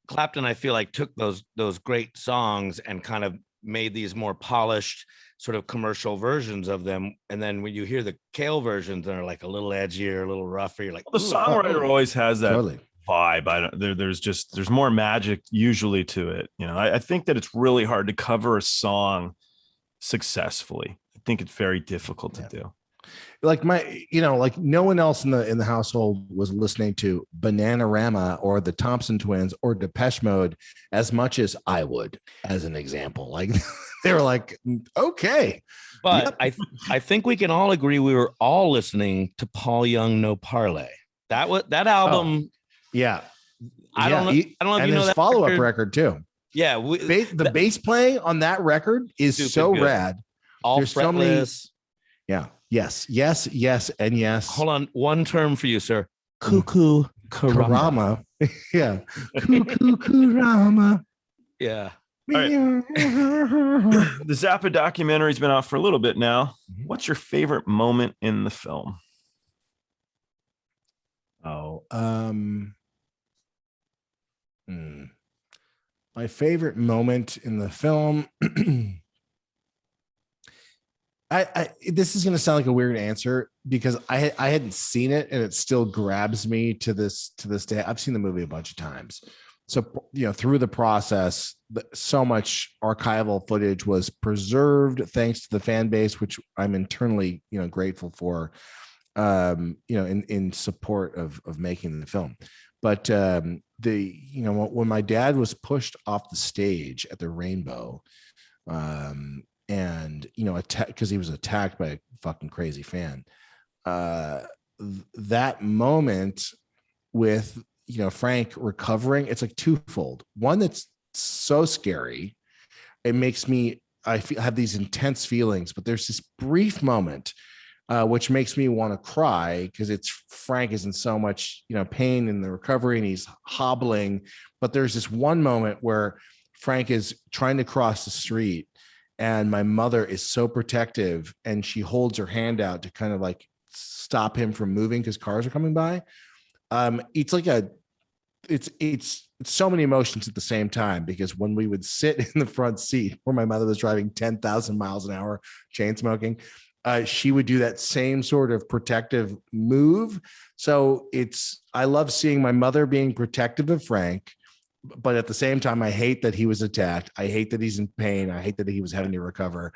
Clapton, I feel like took those great songs and kind of made these more polished sort of commercial versions of them. And then when you hear the Cale versions, they're like a little edgier, a little rougher. You're like, the songwriter always has that vibe. There's more magic usually to it. I think that it's really hard to cover a song successfully. I think it's very difficult to do. Like like no one else in the household was listening to Bananarama or the Thompson Twins or Depeche Mode as much as I would, as an example. Like they were like, okay. But yep. I think we can all agree we were all listening to Paul Young No Parlay. That album. Yeah. I don't know if you know that follow-up record too. Yeah. The bass playing on that record is so good. Rad. All There's fretless. So many, yeah. Yes, and yes. Hold on, one term for you, sir. Cuckoo Karama. Yeah. Cuckoo Karama. Yeah. All right. The Zappa documentary's been out for a little bit now. What's your favorite moment in the film? My favorite moment in the film. This is going to sound like a weird answer because I hadn't seen it and it still grabs me to this day. I've seen the movie a bunch of times. So, through the process, so much archival footage was preserved thanks to the fan base, which I'm internally, grateful for, in support of making the film. But, when my dad was pushed off the stage at the Rainbow, and because he was attacked by a fucking crazy fan, that moment with Frank recovering, it's like twofold. One, that's so scary, it makes me have these intense feelings, but there's this brief moment which makes me want to cry because Frank is in so much pain in the recovery and he's hobbling, but there's this one moment where Frank is trying to cross the street and my mother is so protective and she holds her hand out to kind of like stop him from moving because cars are coming by. It's like it's so many emotions at the same time, because when we would sit in the front seat where my mother was driving 10,000 miles an hour, chain smoking, she would do that same sort of protective move. So I love seeing my mother being protective of Frank, but at the same time, I hate that he was attacked. I hate that he's in pain. I hate that he was having to recover.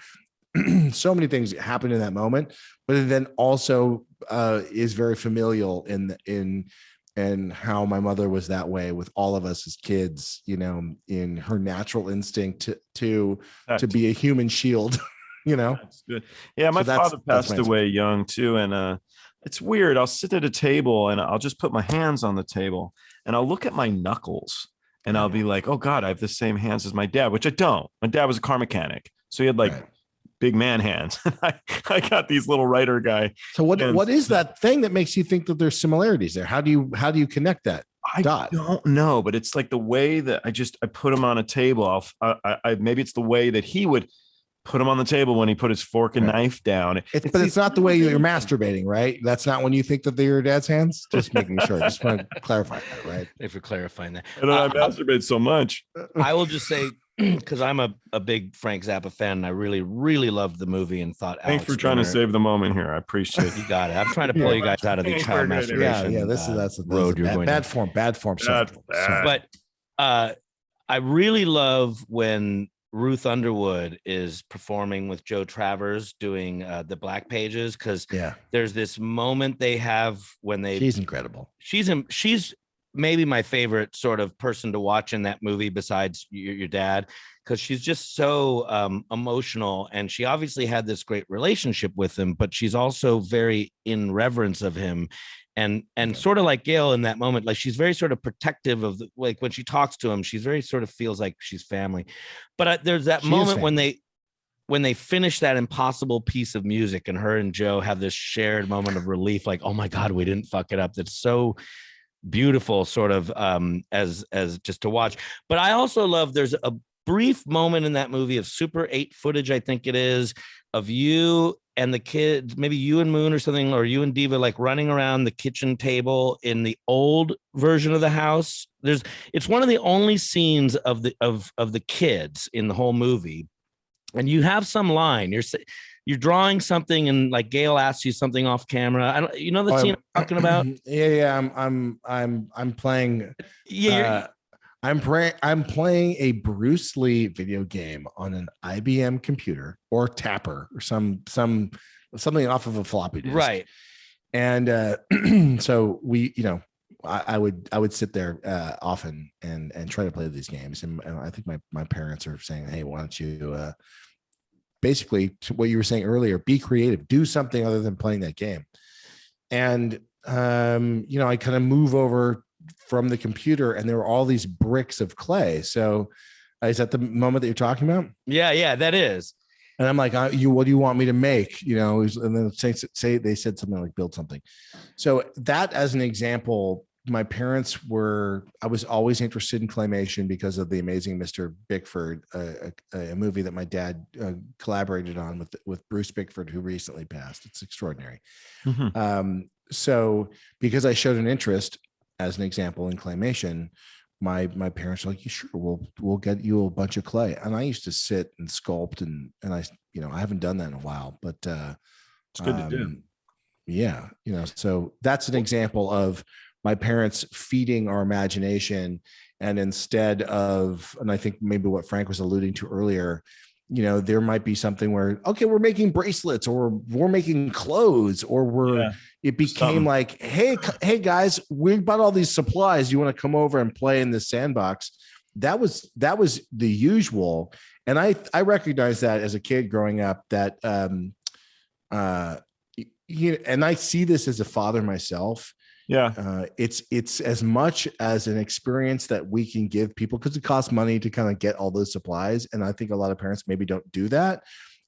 So many things happened in that moment, but then also is very familial in how my mother was that way with all of us as kids, in her natural instinct to be a human shield, That's good. Yeah. My father passed away young too. And it's weird. I'll sit at a table and I'll just put my hands on the table and I'll look at my knuckles and I'll be like, oh God, I have the same hands as my dad, which I don't. My dad was a car mechanic. So he had big man hands. I got these little writer guy. So what is that thing that makes you think that there's similarities there? How do you connect that? I don't know, but it's like the way that I put him on a table. Maybe it's the way that he would put him on the table when he put his fork and knife down. But it's not the way you're masturbating, right? That's not when you think that they're your dad's hands. Just making sure. Just want to clarify that, right? Thanks for clarifying that. I masturbate so much. I will just say, because I'm a big Frank Zappa fan, and I really, really loved the movie and thought. Thanks for trying to save the moment here. I appreciate it. You got it. I'm trying to pull you guys out of the child masturbation. Yeah. That's road you're going. Bad form. Bad. But I really love when Ruth Underwood is performing with Joe Travers doing the Black Pages, because there's this moment they have when she's incredible. She's maybe my favorite sort of person to watch in that movie besides your dad, because she's just so emotional, and she obviously had this great relationship with him, but she's also very in reverence of him. And sort of like Gail in that moment, like she's very sort of protective of like when she talks to him, she's very sort of feels like she's family. But there's that moment when they finish that impossible piece of music, and her and Joe have this shared moment of relief, like, oh my God, we didn't fuck it up. That's so beautiful, sort of as just to watch. But I also love, there's a brief moment in that movie of Super 8 footage, I think it is, of you and the kids, maybe you and Moon or something, or you and Diva, like running around the kitchen table in the old version of the house. It's one of the only scenes of the kids in the whole movie. And you have some line, you're drawing something, and like Gail asks you something off camera. You know the scene I'm talking about? Yeah. I'm playing. Yeah. I'm playing a Bruce Lee video game on an IBM computer or Tapper or something off of a floppy disk. Right. And so I would sit there often and try to play these games. And I think my parents are saying, hey, why don't you basically what you were saying earlier, be creative, do something other than playing that game. And I kind of move over from the computer, and there were all these bricks of clay. So is that the moment that you're talking about? Yeah, that is. And I'm like, what do you want me to make? And then say they said something like build something. So that, as an example, my parents I was always interested in claymation because of The Amazing Mr. Bickford, a movie that my dad collaborated on with Bruce Bickford, who recently passed. It's extraordinary. Mm-hmm. So because I showed an interest, as an example, in claymation, my parents were like, sure, we'll get you a bunch of clay. And I used to sit and sculpt and I haven't done that in a while, but it's good to do. Yeah. So that's an example of my parents feeding our imagination. And instead of, and I think maybe what Frank was alluding to earlier, there might be something where, okay, we're making bracelets, or we're making clothes, or it became like, hey guys, we bought all these supplies. You want to come over and play in the sandbox? That was the usual. And I recognized that as a kid growing up, that, and I see this as a father myself. Yeah. It's as much as an experience that we can give people, because it costs money to kind of get all those supplies. And I think a lot of parents maybe don't do that.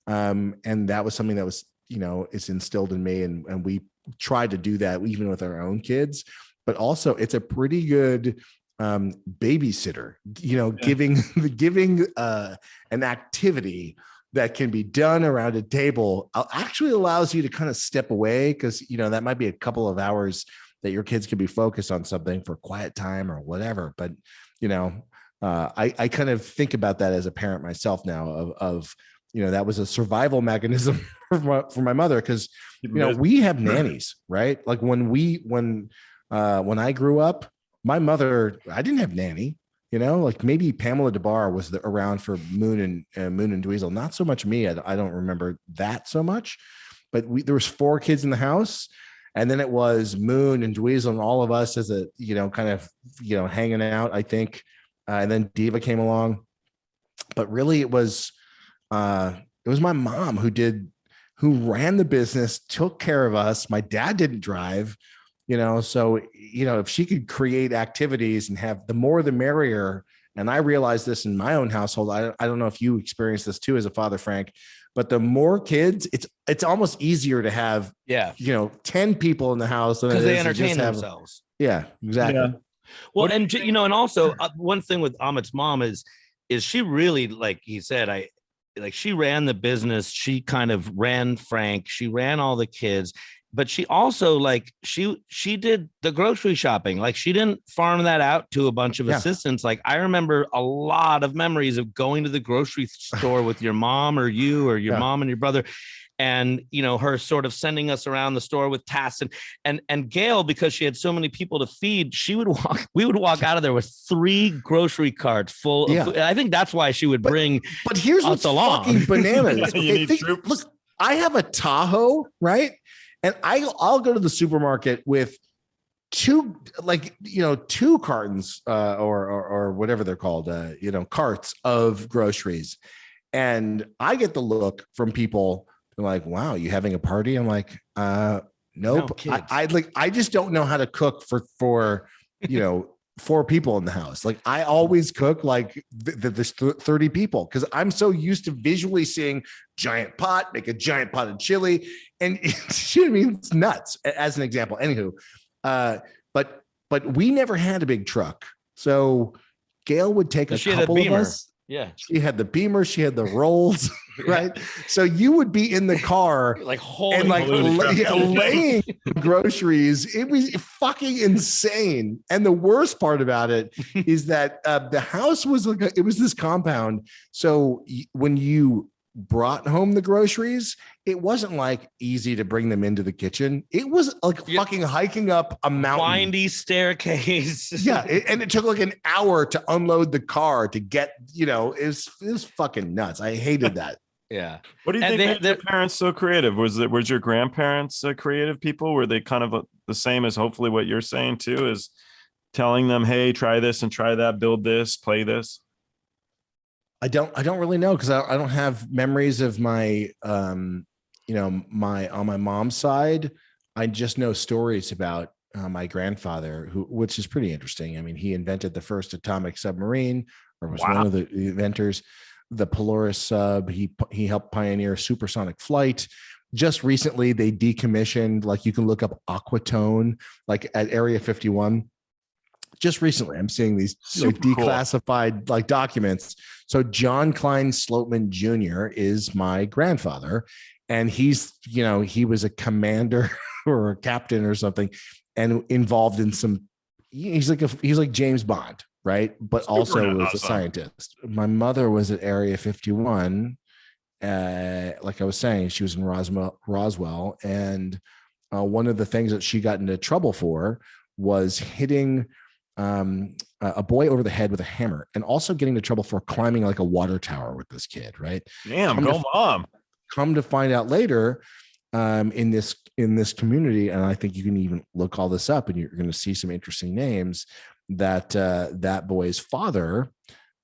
And that was something that was, it's instilled in me, and we tried to do that even with our own kids. But also it's a pretty good babysitter, giving an activity that can be done around a table actually allows you to kind of step away, because that might be a couple of hours that your kids can be focused on something for quiet time or whatever. But, I kind of think about that as a parent myself now of that was a survival mechanism for my mother. Cause we have nannies, right? Like when I grew up, my mother, I didn't have nanny, like maybe Pamela DeBar was around for Moon and Dweezil. Not so much me. I don't remember that so much, but there was 4 kids in the house. And then it was Moon and Dweezil and all of us as a, kind of, hanging out, I think. And then Diva came along. But really it was my mom who ran the business, took care of us. My dad didn't drive, so, if she could create activities and have the more the merrier. And I realized this in my own household. I don't know if you experienced this too as a father, Frank, but the more kids, it's almost easier to have, 10 people in the house because they entertain themselves. Yeah, exactly. Yeah. Well, and also one thing with Ahmet's mom is she really, like he said, she ran the business. She kind of ran Frank. She ran all the kids. but she also like she did the grocery shopping. Like she didn't farm that out to a bunch of assistants. Like I remember a lot of memories of going to the grocery store with your mom or you or your mom and your brother, and you know, her sort of sending us around the store with tasks, and Gail, because she had so many people to feed, we would walk out of there with 3 grocery carts full of food. I think that's why she would bring but here's what's fucking bananas. Look, I have a Tahoe, right? And I'll go to the supermarket with 2 cartons or whatever they're called, carts of groceries. And I get the look from people like, wow, you having a party? I'm like, nope. No, I just don't know how to cook for 4 people in the house. Like I always cook like there's 30 people because I'm so used to visually seeing giant pot, make a giant pot of chili. And it's nuts as an example. Anywho, but we never had a big truck. So Gail would take a couple of us. Yeah. She had the Beamer, she had the Rolls, right? So you would be in the car like laying groceries. It was fucking insane. And the worst part about it is that the house was it was this compound. So when you brought home the groceries, it wasn't like easy to bring them into the kitchen. It was like fucking hiking up a mountain, windy staircase. And it took like an hour to unload the car to get, it was fucking nuts. I hated that. Yeah. What do you think made your parents so creative? Was your grandparents creative people? Were they kind of the same as hopefully what you're saying too, is telling them, hey, try this and try that, build this, play this? I don't really know because I don't have memories of my, on my mom's side. I just know stories about my grandfather, which is pretty interesting. I mean, he invented the first atomic submarine, or was one of the inventors. The Polaris sub. He helped pioneer supersonic flight. Just recently, they decommissioned. Like you can look up Aquatone, like at Area 51. Just recently, I'm seeing these declassified like documents. So John Klein Sloatman Jr. is my grandfather, and he was a commander or a captain or something, and involved in some. He's like James Bond, right? But also was a scientist. My mother was at Area 51. Like I was saying, she was in Roswell, and one of the things that she got into trouble for was hitting a boy over the head with a hammer, and also getting into trouble for climbing like a water tower with this kid, right? Damn, mom. Come to find out later, in this community, and I think you can even look all this up, and you're going to see some interesting names. That boy's father,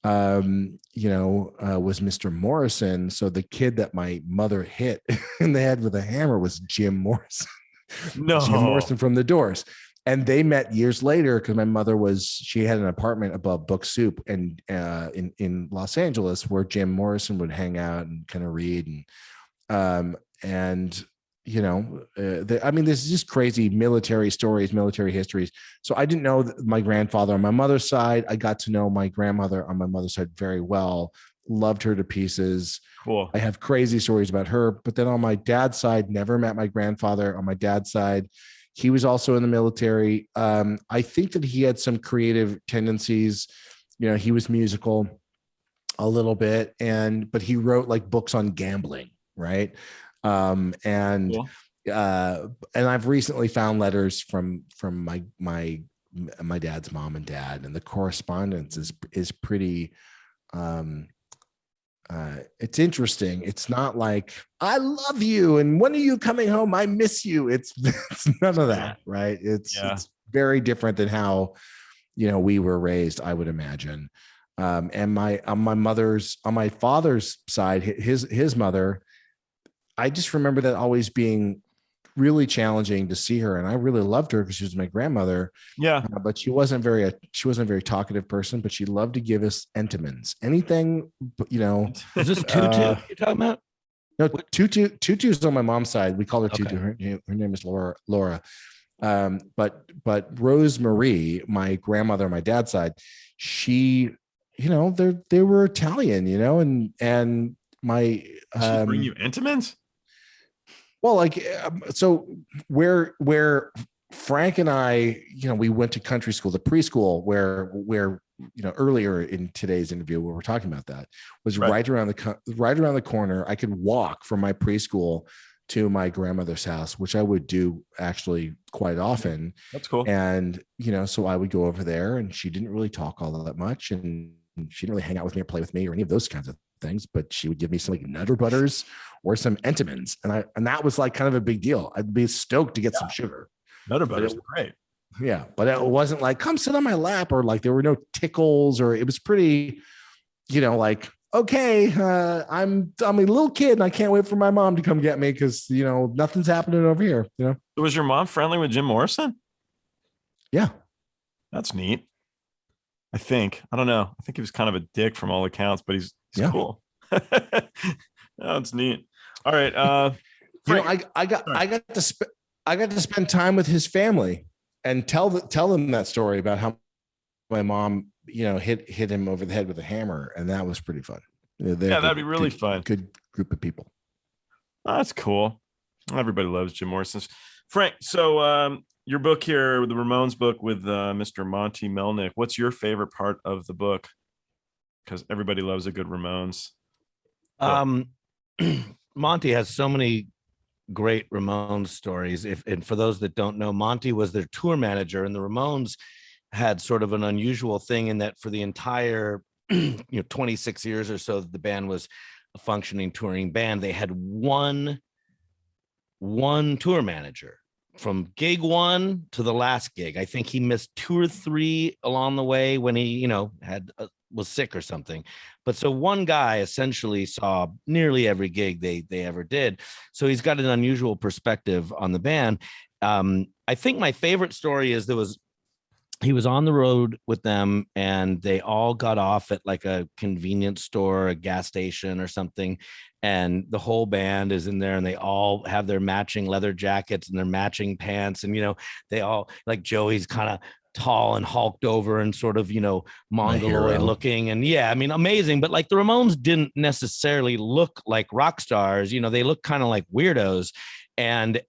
was Mr. Morrison. So the kid that my mother hit in the head with a hammer was Jim Morrison. No, Jim Morrison from The Doors. And they met years later because my mother she had an apartment above Book Soup and in Los Angeles where Jim Morrison would hang out and kind of read. This is just crazy military stories, military histories. So I didn't know my grandfather on my mother's side. I got to know my grandmother on my mother's side very well. Loved her to pieces. Cool. I have crazy stories about her. But then on my dad's side, never met my grandfather. On my dad's side, he was also in the military. I think that he had some creative tendencies. He was musical a little bit, but he wrote like books on gambling, right? And I've recently found letters from my dad's mom and dad, and the correspondence is pretty. It's interesting. It's not like I love you and when are you coming home? I miss you. It's none of that, right? It's very different than how we were raised, I would imagine. And on my father's side, his mother, I just remember that always being really challenging to see her, and I really loved her because she was my grandmother. Yeah, but she wasn't a very talkative person. But she loved to give us Entenmann's, anything. Is this Tutu you're talking about? No, Tutu's on my mom's side. We call her Tutu. Her name is Laura. But Rosemary, my grandmother on my dad's side, she, they were Italian, and my Did she bring you Entenmann's? Well, like, so where Frank and I, we went to country school, the preschool where earlier in today's interview, where we're talking about that was right around the corner. I could walk from my preschool to my grandmother's house, which I would do actually quite often. That's cool. And, so I would go over there, and she didn't really talk all that much, and she didn't really hang out with me or play with me or any of those kinds of things, but she would give me some like Nutter Butters or some Entenmann's. And that was like kind of a big deal. I'd be stoked to get some sugar. Nutter Butters are great. Yeah. But it wasn't like, come sit on my lap, or like there were no tickles, or it was pretty, like, okay, I'm a little kid and I can't wait for my mom to come get me because, nothing's happening over here. Was your mom friendly with Jim Morrison? Yeah. That's neat. I think. I don't know. I think he was kind of a dick from all accounts, but he's cool. That's neat. All right. I got to spend time with his family and tell them that story about how my mom, hit him over the head with a hammer, and that was pretty fun. That'd be really fun. Good group of people. That's cool. Everybody loves Jim Morrison. Frank, so your book here, the Ramones book with Mr. Monty Melnick. What's your favorite part of the book? Because everybody loves a good Ramones. Monty has so many great Ramones stories. And for those that don't know, Monty was their tour manager, and the Ramones had sort of an unusual thing in that for the entire 26 years or so that the band was a functioning touring band, they had one tour manager from gig one to the last gig. I think he missed 2 or 3 along the way when he was sick or something, but so one guy essentially saw nearly every gig they ever did. So he's got an unusual perspective on the band. I think my favorite story is he was on the road with them, and they all got off at like a convenience store, a gas station or something. And the whole band is in there, and they all have their matching leather jackets and their matching pants. And, they all, like, Joey's kind of tall and hulked over and sort of, mongoloid looking. And yeah, I mean, amazing. But like the Ramones didn't necessarily look like rock stars. They look kind of like weirdos. And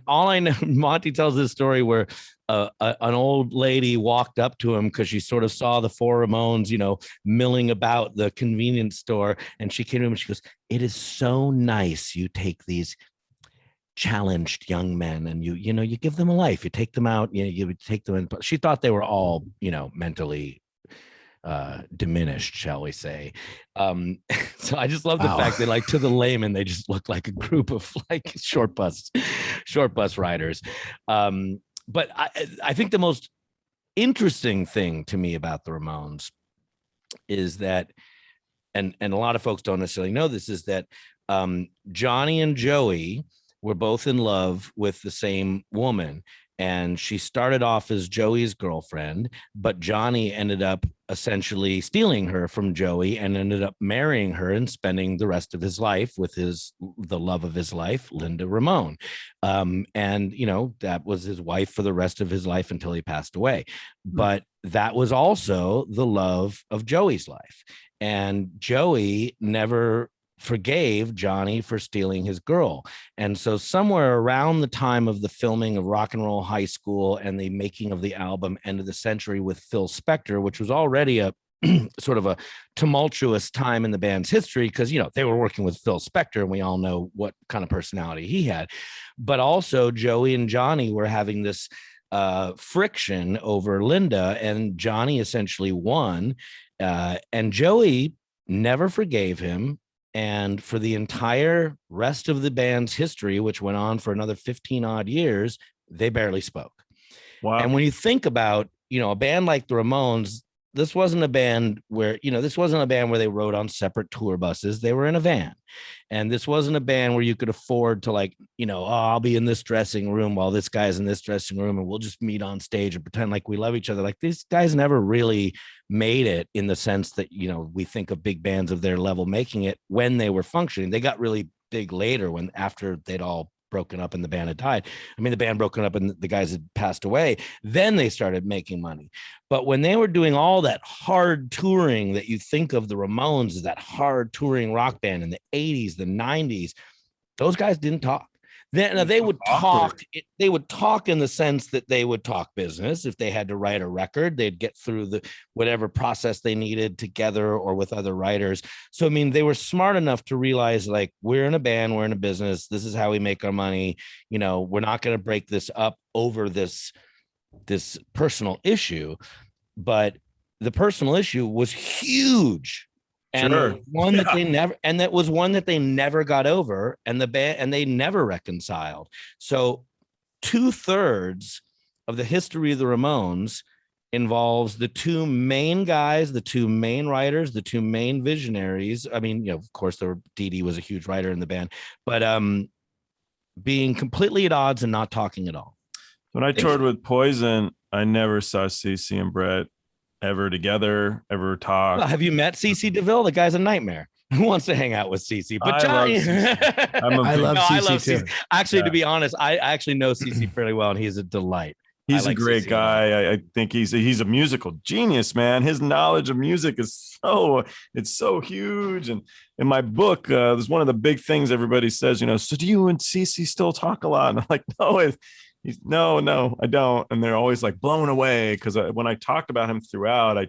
all I know, Monty tells this story where an old lady walked up to him because she sort of saw the 4 Ramones, milling about the convenience store. And she came to him and she goes, "It is so nice. You take these challenged young men and you give them a life. You take them out, you take them in." She thought they were all, mentally diminished, shall we say. So I just love the fact that, like, to the layman, they just look like a group of like short bus riders. But I think the most interesting thing to me about the Ramones is that, and a lot of folks don't necessarily know this, is that Johnny and Joey were both in love with the same woman. And she started off as Joey's girlfriend, but Johnny ended up essentially stealing her from Joey and ended up marrying her and spending the rest of his life with the love of his life, Linda Ramone. And, that was his wife for the rest of his life until he passed away. But that was also the love of Joey's life. And Joey never forgave Johnny for stealing his girl. And so somewhere around the time of the filming of Rock and Roll High School and the making of the album End of the Century with Phil Spector, which was already a sort of a tumultuous time in the band's history because, they were working with Phil Spector and we all know what kind of personality he had. But also Joey and Johnny were having this friction over Linda, and Johnny essentially won. And Joey never forgave him. And for the entire rest of the band's history, which went on for another 15 odd years, they barely spoke. Wow. And when you think about, a band like the Ramones, this wasn't a band where they rode on separate tour buses. They were in a van. And this wasn't a band where you could afford to I'll be in this dressing room while this guy's in this dressing room and we'll just meet on stage and pretend like we love each other. Like, these guys never really made it in the sense that, we think of big bands of their level making it when they were functioning. They got really big later after they'd all broken up and the band had died. I mean, the band broken up and the guys had passed away. Then they started making money. But when they were doing all that hard touring that you think of the Ramones as that hard touring rock band in the 80s, the 90s, those guys didn't talk. They would talk. They would talk in the sense that they would talk business. If they had to write a record, they'd get through the whatever process they needed together or with other writers. So I mean, they were smart enough to realize, like, we're in a band, we're in a business. This is how we make our money. You know, we're not going to break this up over this personal issue. But the personal issue was huge. And one that they never, and that was one that they never got over, and the band, and they never reconciled. So 2/3 of the history of the Ramones involves the two main guys, the two main writers, the two main visionaries. I mean, you know, of course, Dee Dee was a huge writer in the band, but being completely at odds and not talking at all. When I toured with Poison, I never saw CeCe and Brett ever together, ever talk. Well, have you met CeCe DeVille? The guy's a nightmare. Who wants to hang out with CeCe? But Johnny, I love CeCe too. Actually, to be honest, I actually know CeCe fairly well, and he's a delight. He's a great guy. I think he's a musical genius, man. His knowledge of music is so huge. And in my book, there's one of the big things everybody says, you know, so do you and CeCe still talk a lot? And I'm like, no, I don't. And they're always like blown away, because when I talked about him throughout, I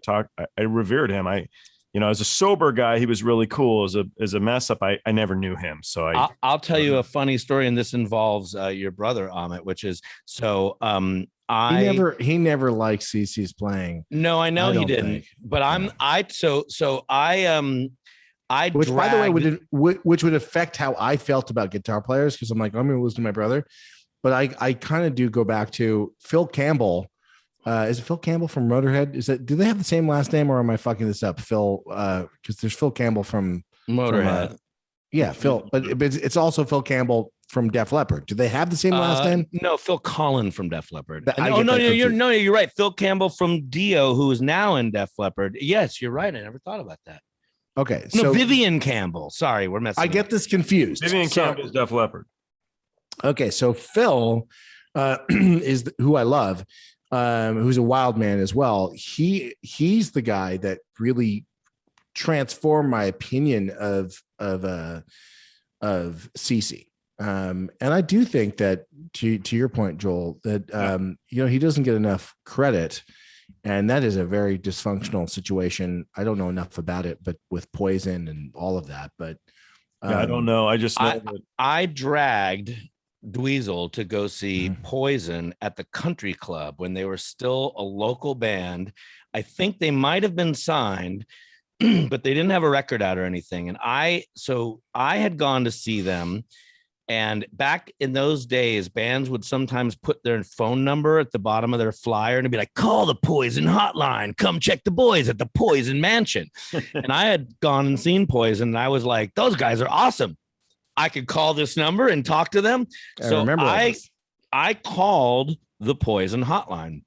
revered him. As a sober guy, he was really cool. As a mess up, I never knew him. So I'll tell you a funny story, and this involves your brother Ahmet, which is he never liked CeCe's playing. No, I know he didn't. But which, by the way, which would affect how I felt about guitar players, because I'm like, I'm going to lose to my brother. But I kind of do go back to Phil Campbell. Is it Phil Campbell from Motorhead? Do they have the same last name, or am I fucking this up? Phil, because there's Phil Campbell from Motorhead. Phil, but it's also Phil Campbell from Def Leppard. Do they have the same last name? No, Phil Collin from Def Leppard. You're right. Phil Campbell from Dio, who is now in Def Leppard. Yes, you're right. I never thought about that. Okay, so Vivian Campbell. Sorry, we're messing. I get this confused. Vivian Campbell is Def Leppard. Okay, so Phil is who I love, who's a wild man as well. He's the guy that really transformed my opinion of CeCe. And I do think that to your point, Joel, that he doesn't get enough credit, and that is a very dysfunctional situation. I don't know enough about it, but with Poison and all of that, but I don't know. I just know that I dragged Dweezil to go see Poison at the Country Club when they were still a local band. I think they might have been signed, but they didn't have a record out or anything. And I had gone to see them, and back in those days, bands would sometimes put their phone number at the bottom of their flyer and it'd be like, call the Poison hotline, come check the boys at the Poison Mansion. And I had gone and seen Poison, and I was like, those guys are awesome. I could call this number and talk to them. I called the Poison hotline,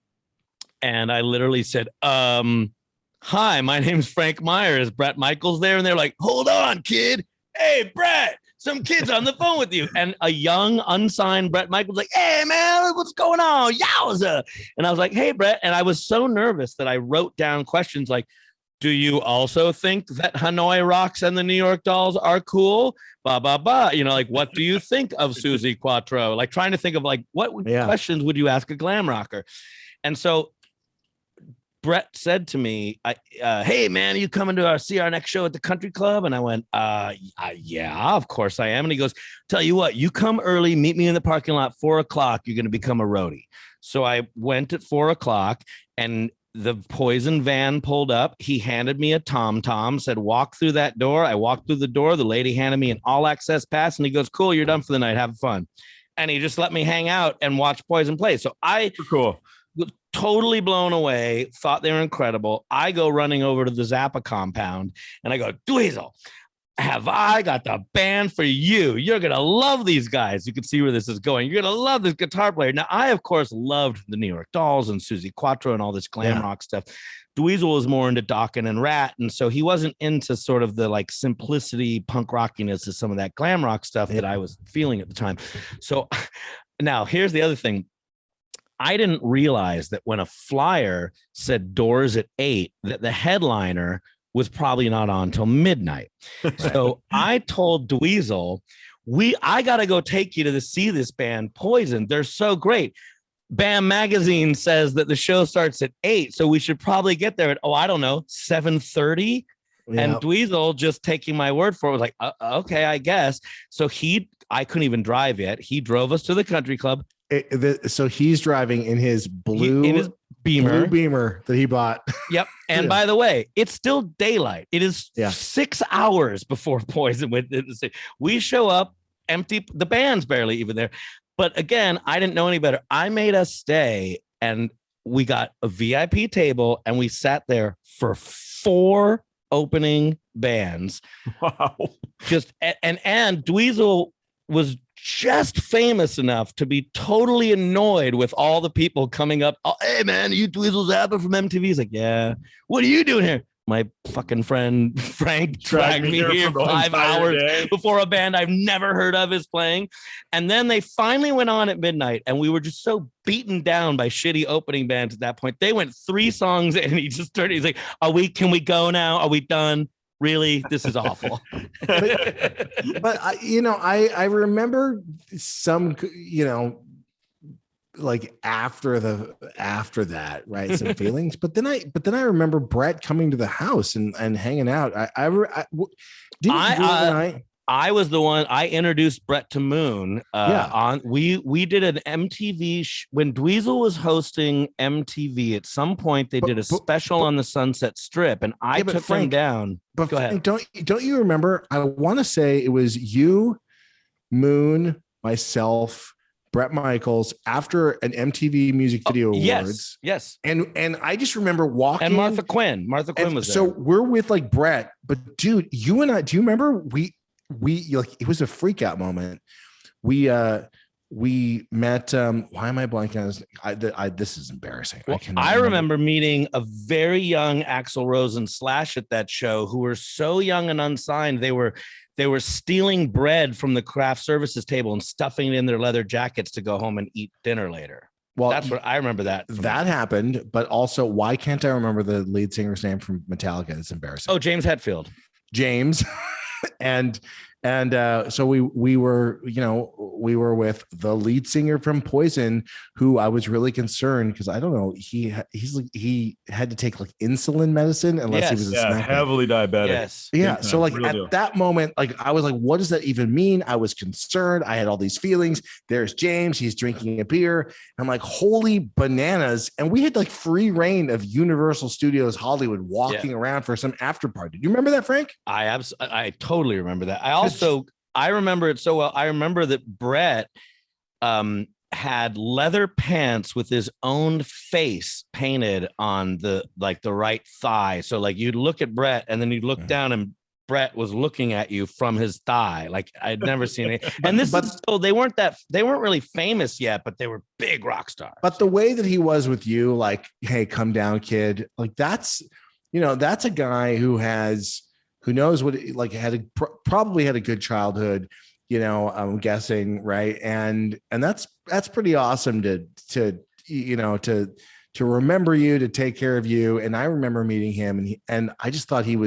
and I literally said, hi, my name's Frank Meyer. Is Brett Michaels there? And they're like, hold on, kid. Hey, Brett, some kid's on the phone with you. And a young, unsigned Brett Michaels like, hey, man, what's going on? Yowza. And I was like, hey, Brett. And I was so nervous that I wrote down questions like, do you also think that Hanoi Rocks and the New York Dolls are cool? Ba, ba, ba. Like, what do you think of Suzi Quatro? Like, trying to think of, like, what questions would you ask a glam rocker? And so Brett said to me, hey, man, are you coming to see our next show at the Country Club? And I went, yeah, of course I am. And he goes, tell you what, you come early, meet me in the parking lot, 4:00. You're going to become a roadie. So I went at 4:00, and the Poison van pulled up. He handed me a tom-tom, said, walk through that door. I walked through the door. The lady handed me an all-access pass, and he goes, cool, you're done for the night. Have fun. And he just let me hang out and watch Poison play. So I was totally blown away, thought they were incredible. I go running over to the Zappa compound, and I go, Dweezil, have I got the band for you? You're going to love these guys. You can see where this is going. You're going to love this guitar player. Now, I, of course, loved the New York Dolls and Suzi Quatro and all this glam rock stuff. Dweezil was more into Dokken and Rat, and so he wasn't into sort of the like simplicity, punk rockiness of some of that glam rock stuff that I was feeling at the time. So now here's the other thing. I didn't realize that when a flyer said doors at 8, that the headliner was probably not on till midnight. So I told Dweezil, I gotta go take you to see this band Poison. They're so great. Bam Magazine says that the show starts at 8, so we should probably get there at, I don't know, 7:30. Yeah. And Dweezil, just taking my word for it, was like, okay, I guess. So I couldn't even drive yet. He drove us to the country club. So he's driving in his Beamer. Blue Beamer that he bought. Yep. And by the way, it's still daylight. It is 6 hours before Poison went in the city. We show up empty. The band's barely even there. But again, I didn't know any better. I made us stay, and we got a VIP table, and we sat there for 4 opening bands. Wow. And Dweezil was just famous enough to be totally annoyed with all the people coming up. Oh, hey man, you Dweezil Zappa from MTV? He's like, yeah. What are you doing here? My fucking friend Frank dragged me here 5 hours before a band I've never heard of is playing. And then they finally went on at midnight, and we were just so beaten down by shitty opening bands at that point. They went 3 songs and he just started, he's like, can we go now? Are we done? Really? This is awful. but I remember some, like after that, right, some feelings, but then I remember Brett coming to the house and hanging out. I was the one. I introduced Brett to Moon. We did an MTV when Dweezil was hosting MTV. At some point, they did a special on the Sunset Strip, and I took them down. But go ahead. Don't you remember? I want to say it was you, Moon, myself, Bret Michaels, after an MTV Music Video Awards. Yes. And I just remember walking. And Martha Quinn was there. So we're with like Brett, but dude, you and I, do you remember we like, it was a freak out moment. We met, why am I blanking on this? This is embarrassing. Well, I remember meeting a very young Axl Rose and Slash at that show, who were so young and unsigned. They were stealing bread from the craft services table and stuffing it in their leather jackets to go home and eat dinner later. Well, that's what I remember. That happened, but also, why can't I remember the lead singer's name from Metallica? It's embarrassing. Oh, James Hetfield. James. And so we were with the lead singer from Poison, who I was really concerned because I don't know, he had to take like insulin medicine unless he was heavily diabetic. Yes. Yeah. So like at that moment, like I was like, what does that even mean? I was concerned. I had all these feelings. There's James. He's drinking a beer. I'm like, holy bananas. And we had like free reign of Universal Studios Hollywood walking around for some after party. Do you remember that, Frank? I totally remember that. I remember it so well. I remember that Brett had leather pants with his own face painted on the right thigh. So like you'd look at Brett and then you'd look down and Brett was looking at you from his thigh. Like I'd never seen it. And they weren't really famous yet, but they were big rock stars. But the way that he was with you, like, hey, come down, kid. Like that's a guy who knows what, like, probably had a good childhood, I'm guessing, right? And that's pretty awesome to remember you, to take care of you. And I remember meeting him, and I just thought he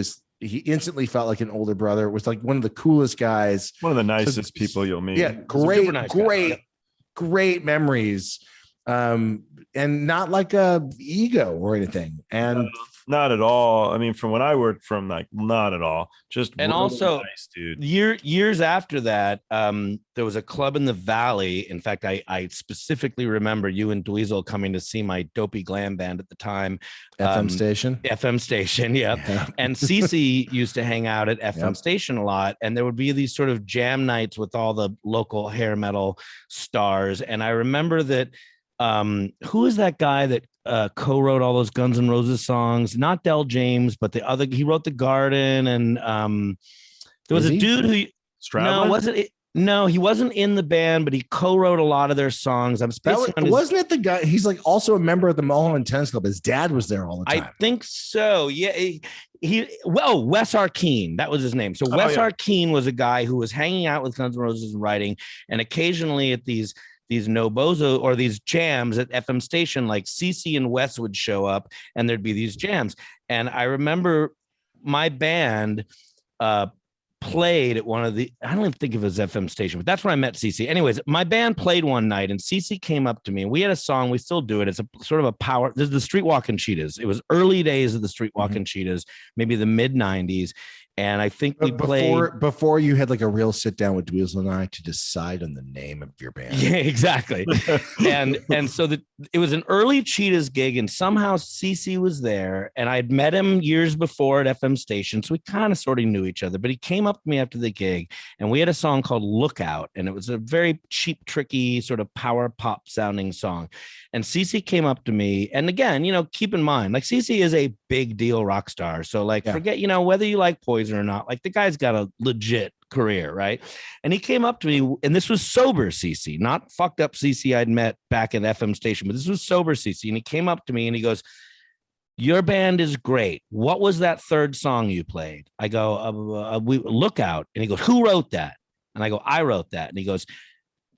instantly felt like an older brother. It was like one of the coolest guys, one of the nicest people you'll meet. Yeah, great memories. And not like a ego or anything. And not at all. I mean, from when I worked from, like, not at all. Just and really also nice, dude. Years after that, there was a club in the Valley. In fact, I specifically remember you and Dweezil coming to see my dopey glam band at the time. FM station. Yeah. And Cece used to hang out at FM station a lot. And there would be these sort of jam nights with all the local hair metal stars. And I remember that, who is that guy that co-wrote all those Guns N' Roses songs? Not Del James, but the other. He wrote The Garden, and there was a dude who. Stradlin? No, wasn't it? No, he wasn't in the band, but he co-wrote a lot of their songs. Wasn't it the guy? He's like also a member of the Mulholland Tennis Club. His dad was there all the time. I think so. Yeah, Wes Arkeen. That was his name. So Wes Arkeen was a guy who was hanging out with Guns N' Roses and writing, and occasionally at these No Bozo or these jams at FM station, like Cece and Wes would show up and there'd be these jams. And I remember my band played at one of the, I don't even think of it as FM station, but that's where I met CC. Anyways, my band played one night and CC came up to me and we had a song. We still do it. It's a sort of a power. This is the Streetwalkin Cheetahs. It was early days of the Streetwalkin Cheetahs, maybe the mid 90s. And I think we played before you had like a real sit down with Dweezil and I to decide on the name of your band. Yeah, exactly. and so it was an early Cheetahs gig, and somehow CC was there, and I'd met him years before at FM station, so we kind of sort of knew each other. But he came up to me after the gig, and we had a song called "Lookout," and it was a very cheap, tricky, sort of power pop sounding song. And CC came up to me, and again, keep in mind, like CC is a big deal rock star, so like forget whether you like Poison or not, like the guy's got a legit career, right? And he came up to me, and this was sober CC, not fucked up CC I'd met back at FM station, but this was sober CC. And he came up to me and he goes, "Your band is great. What was that third song you played?" I go, "Lookout." And he goes, "Who wrote that?" And I go, "I wrote that." And he goes,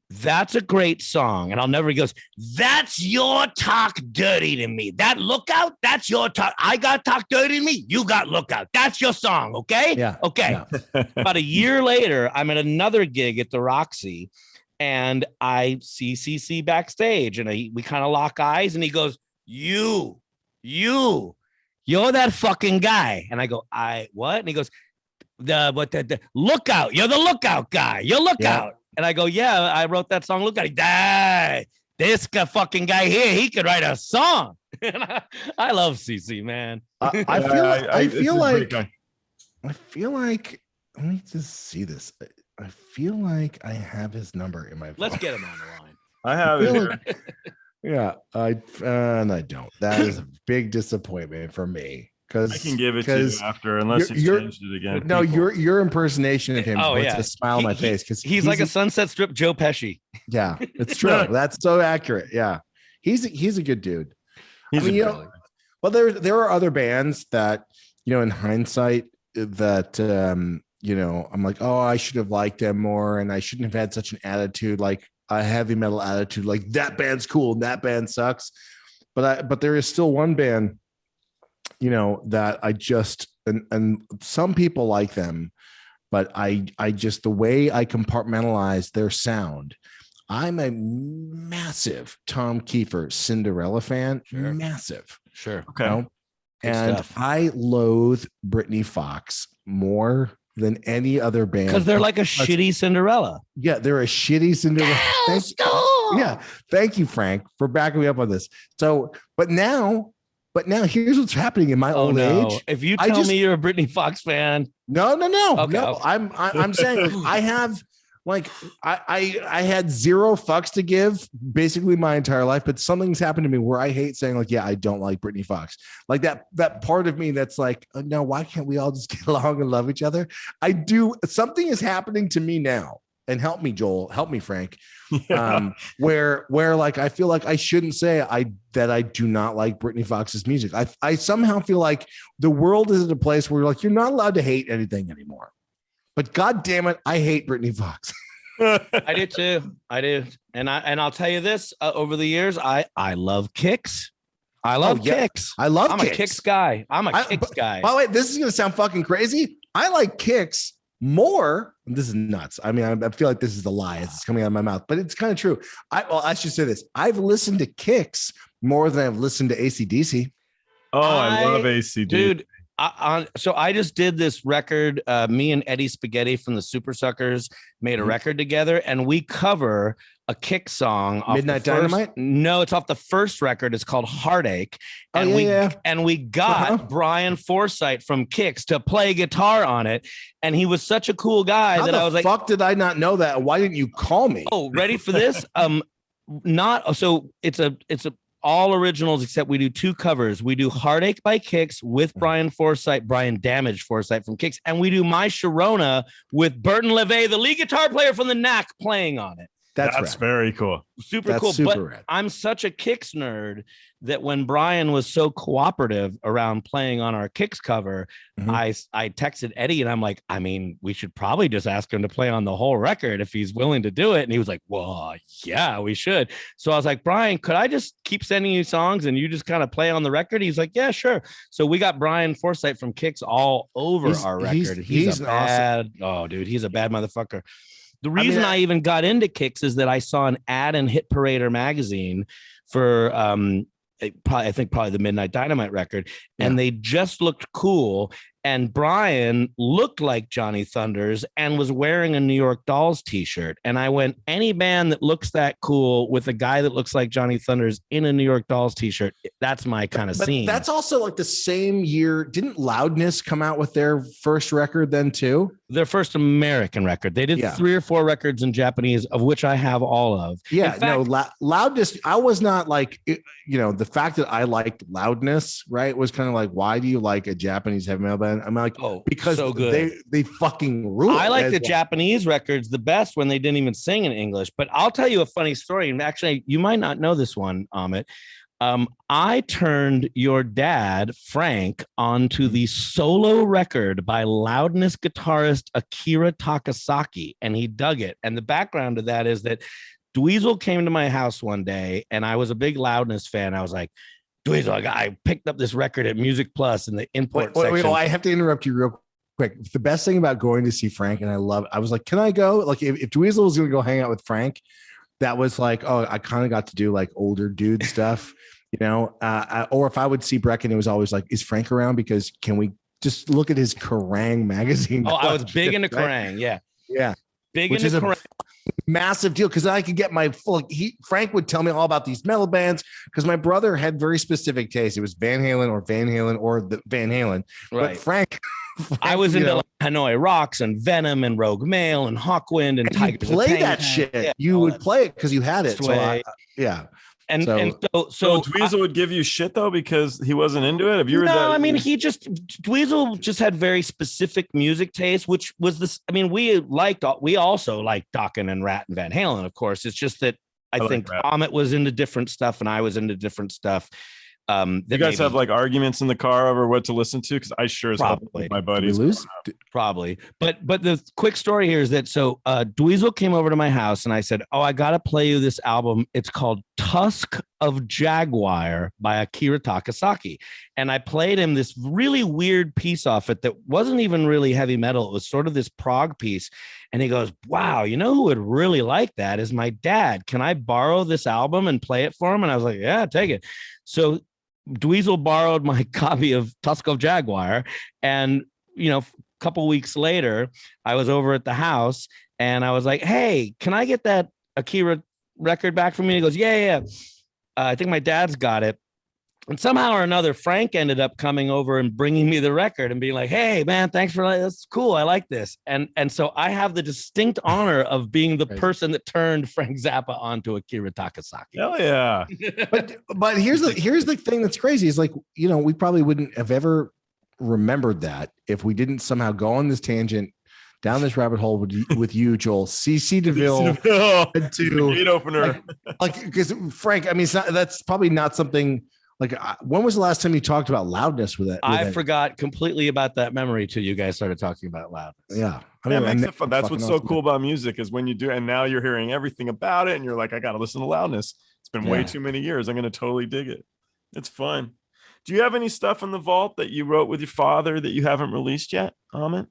"That's a great song." And I'll never, he goes, "That's your talk dirty to me. That Lookout, that's your talk. I got talk dirty to me. You got Lookout. That's your song. Okay." Yeah. Okay. Yeah. About a year later, I'm at another gig at the Roxy and I see CC backstage and we kind of lock eyes and he goes, you're that fucking guy. And I go, what? And he goes, the Lookout. You're the Lookout guy. You're Lookout. Yeah. And I go, yeah, I wrote that song. Look at it. This fucking guy here, he could write a song. And I love CC, man. I feel like, let me just see this. I feel like I have his number in my phone. Let's get him on the line. I have it here. Yeah, and I don't. That is a big disappointment for me. Because I can give it to you after, unless he's changed it again. No, your impersonation of him puts a smile on my face because he's like a Sunset Strip Joe Pesci. Yeah, it's true. That's so accurate. Yeah, he's a good dude. Well, there are other bands that in hindsight that I'm like, oh, I should have liked them more, and I shouldn't have had such an attitude, like a heavy metal attitude, like that band's cool and that band sucks. But there is still one band. That I just, and some people like them, but I just, the way I compartmentalize their sound, I'm a massive Tom Kiefer Cinderella fan. Sure. Massive. Sure. Okay. And I loathe Brittney Fox more than any other band. Because they're like a shitty Cinderella. Yeah, they're a shitty Cinderella. Thank you, Frank, for backing me up on this. So, but now here's what's happening in my old age. If you tell me you're a Brittney Fox fan. No. Okay. No, I'm saying I have I had zero fucks to give basically my entire life, but something's happened to me where I hate saying like, yeah, I don't like Brittney Fox. Like that part of me that's like, oh, no, why can't we all just get along and love each other? I do. Something is happening to me now. And help me, Joel. Help me, Frank. Yeah. Where like I feel like I shouldn't say that I do not like Brittney Fox's music. I somehow feel like the world is at a place where like you're not allowed to hate anything anymore. But God damn it, I hate Brittney Fox. I do too. I do, and I'll tell you this: over the years, I love Kicks. I love Kicks. I'm Kicks. A Kicks guy. I'm a Kicks guy. By the way, this is gonna sound fucking crazy. I like Kicks more. This is nuts. I mean, I feel like this is the lie as it's coming out of my mouth, but it's kind of true. I should say this. I've listened to Kicks more than I've listened to AC/DC. Oh, I love AC/DC. Dude, so I just did this record. Me and Eddie Spaghetti from the Supersuckers made a record together, and we cover a Kick song off Midnight Dynamite. No, it's off the first record. It's called Heartache, and we got Brian Forsythe from Kicks to play guitar on it, and he was such a cool guy that I was like, "Fuck, did I not know that? Why didn't you call me?" Oh, ready for this? It's a all originals except we do two covers. We do Heartache by Kicks with Brian Damage Forsythe from Kicks, and we do My Sharona with Burton LeVay, the lead guitar player from the Knack, playing on it. That's very cool. Super cool. But rad. I'm such a Kicks nerd that when Brian was so cooperative around playing on our Kicks cover, I texted Eddie and I'm like, I mean, we should probably just ask him to play on the whole record if he's willing to do it. And he was like, well, yeah, we should. So I was like, Brian, could I just keep sending you songs and you just kind of play on the record? He's like, yeah, sure. So we got Brian Forsythe from Kicks all over our record. He's a bad, awesome. Oh, dude, he's a bad motherfucker. The reason I even got into Kicks is that I saw an ad in Hit Parader magazine for I think the Midnight Dynamite record, and they just looked cool. And Brian looked like Johnny Thunders and was wearing a New York Dolls t-shirt. And I went, any band that looks that cool with a guy that looks like Johnny Thunders in a New York Dolls t-shirt, that's my kind of scene. That's also like the same year. Didn't Loudness come out with their first record then too? Their first American record. They did 3 or 4 records in Japanese, of which I have all of. Yeah, Loudness. I was not like, the fact that I liked Loudness, right, was kind of like, why do you like a Japanese heavy metal band? I'm like, because so good. They fucking rule. I like the Japanese records the best when they didn't even sing in English. But I'll tell you a funny story. And actually, you might not know this one, Ahmet. I turned your dad, Frank, onto the solo record by Loudness guitarist Akira Takasaki, and he dug it. And the background to that is that Dweezil came to my house one day, and I was a big Loudness fan. I was like, Dweezil, I picked up this record at Music Plus in the import section. I have to interrupt you real quick. The best thing about going to see Frank, and I was like, can I go? Like, if Dweezil was going to go hang out with Frank, that was like, I kind of got to do like older dude stuff, or if I would see Brecken, it was always like, is Frank around? Because can we just look at his Kerrang magazine? Oh, I was big into Kerrang. Yeah. Yeah. Big into Kerrang. Massive deal, because I could get my full. Frank would tell me all about these metal bands, because my brother had very specific taste. It was Van Halen or the Van Halen. Right. But Frank I was into Hanoi Rocks and Venom and Rogue Mail and Hawkwind and Tigers. You play that shit. Yeah, you would play it because you had it. So yeah. And so Dweezil would give you shit though because he wasn't into it. Have you heard that? I mean, Dweezil just had very specific music taste, which was this. I mean, we also liked Dokken and Rat and Van Halen, of course. It's just that I think Ahmet was into different stuff and I was into different stuff. You guys have like arguments in the car over what to listen to, because I sure as hell with my buddies probably. But the quick story here is that Dweezil came over to my house and I said, I gotta play you this album. It's called Tusk of Jaguar by Akira Takasaki. And I played him this really weird piece off it that wasn't even really heavy metal. It was sort of this prog piece. And he goes, wow, who would really like that is my dad. Can I borrow this album and play it for him? And I was like, yeah, take it. So Dweezil borrowed my copy of Tusk of Jaguar, and a couple weeks later, I was over at the house, and I was like, "Hey, can I get that Akira record back from you?" And he goes, "Yeah. I think my dad's got it." And somehow or another, Frank ended up coming over and bringing me the record and being like, "Hey, man, thanks for that's cool. I like this." And so I have the distinct honor of being the person that turned Frank Zappa onto Akira Takasaki. Hell yeah! but here's the thing that's crazy is like we probably wouldn't have ever remembered that if we didn't somehow go on this tangent down this rabbit hole with you, Joel. CC DeVille to gate opener, because Frank. I mean, that's probably not something. Like, when was the last time you talked about Loudness with it? I forgot completely about that memory till you guys started talking about Loudness. Yeah. It makes it fun. That's what's so cool about music is when you do, and now you're hearing everything about it and you're like, I got to listen to Loudness. It's been way too many years. I'm going to totally dig it. It's fun. Do you have any stuff in the vault that you wrote with your father that you haven't released yet, Ahmet?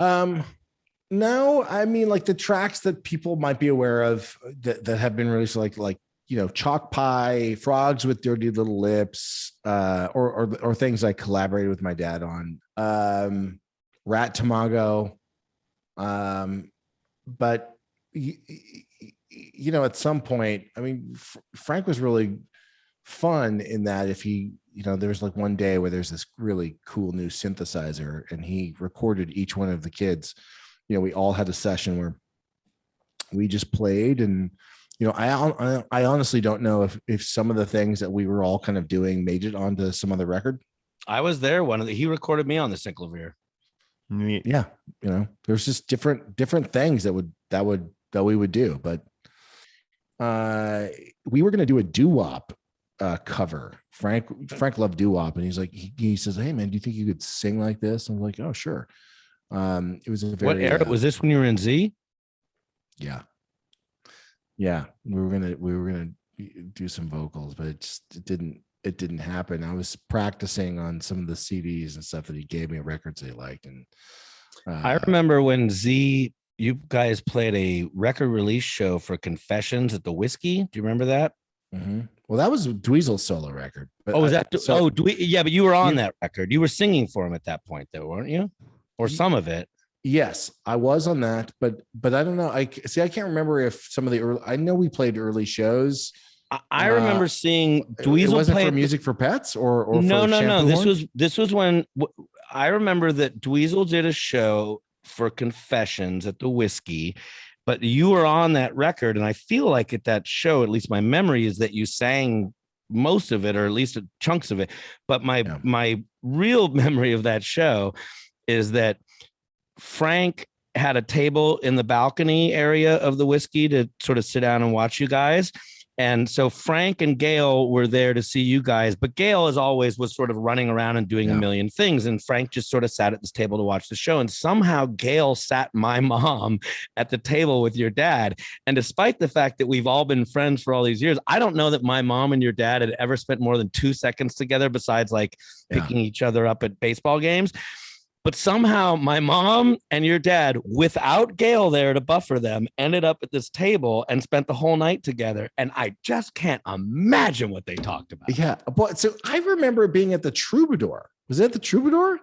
No, I mean, like the tracks that people might be aware of that have been released, like Chalk Pie, Frogs with Dirty Little Lips, or things I collaborated with my dad on, Rat Tamago. But at some point, I mean, Frank was really fun in that if he, there's like one day where there's this really cool new synthesizer and he recorded each one of the kids. We all had a session where we just played and, I honestly don't know if some of the things that we were all kind of doing made it onto some other record. I was there. He recorded me on the Synclavier. Yeah. There's just different things that would that we would do. But we were going to do a doo-wop cover. Frank loved doo-wop, and he's like, he says, "Hey man, do you think you could sing like this?" I'm like, "Oh sure." It was a very, what era was this when you were in Z? Yeah, we were gonna do some vocals, but it didn't happen. I was practicing on some of the CDs and stuff that he gave me, records they liked, and I remember when Z, you guys played a record release show for Confessions at the Whiskey. Do you remember that? Mm-hmm. Well, that was Dweezil's solo record. But was that? Yeah, but you were on that record. You were singing for him at that point, though, weren't you? Or some of it. Yes, I was on that, but I don't know. I can't remember if some of the early. I know we played early shows. I remember seeing Dweezil. It wasn't for Music for Pets or no. Horn? This was when I remember that Dweezil did a show for Confessions at the Whiskey, but you were on that record, and I feel like at that show, at least my memory is that you sang most of it, or at least chunks of it. But my real memory of that show is that Frank had a table in the balcony area of the Whiskey to sort of sit down and watch you guys. And so Frank and Gail were there to see you guys, but Gail, as always, was sort of running around and doing a million things. And Frank just sort of sat at this table to watch the show. And somehow Gail sat my mom at the table with your dad. And despite the fact that we've all been friends for all these years, I don't know that my mom and your dad had ever spent more than 2 seconds together besides like picking each other up at baseball games. But somehow my mom and your dad, without Gail there to buffer them, ended up at this table and spent the whole night together. And I just can't imagine what they talked about. Yeah. But so I remember being at the Troubadour. Was it the Troubadour?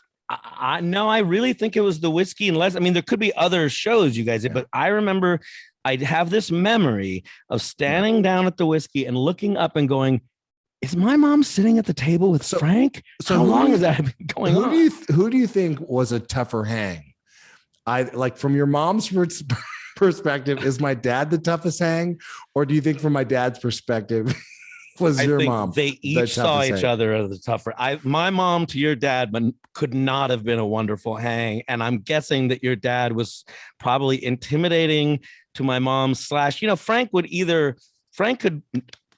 No, I really think it was the Whiskey. Unless, I mean, there could be other shows you guys did, but I remember I'd have this memory of standing down at the Whiskey and looking up and going, is my mom sitting at the table with Frank? So how long has that been going on? Who do you think was a tougher hang? From your mom's perspective, is my dad the toughest hang? Or do you think from my dad's perspective was your mom? They each saw each other as the tougher. My mom to your dad but could not have been a wonderful hang. And I'm guessing that your dad was probably intimidating to my mom / Frank could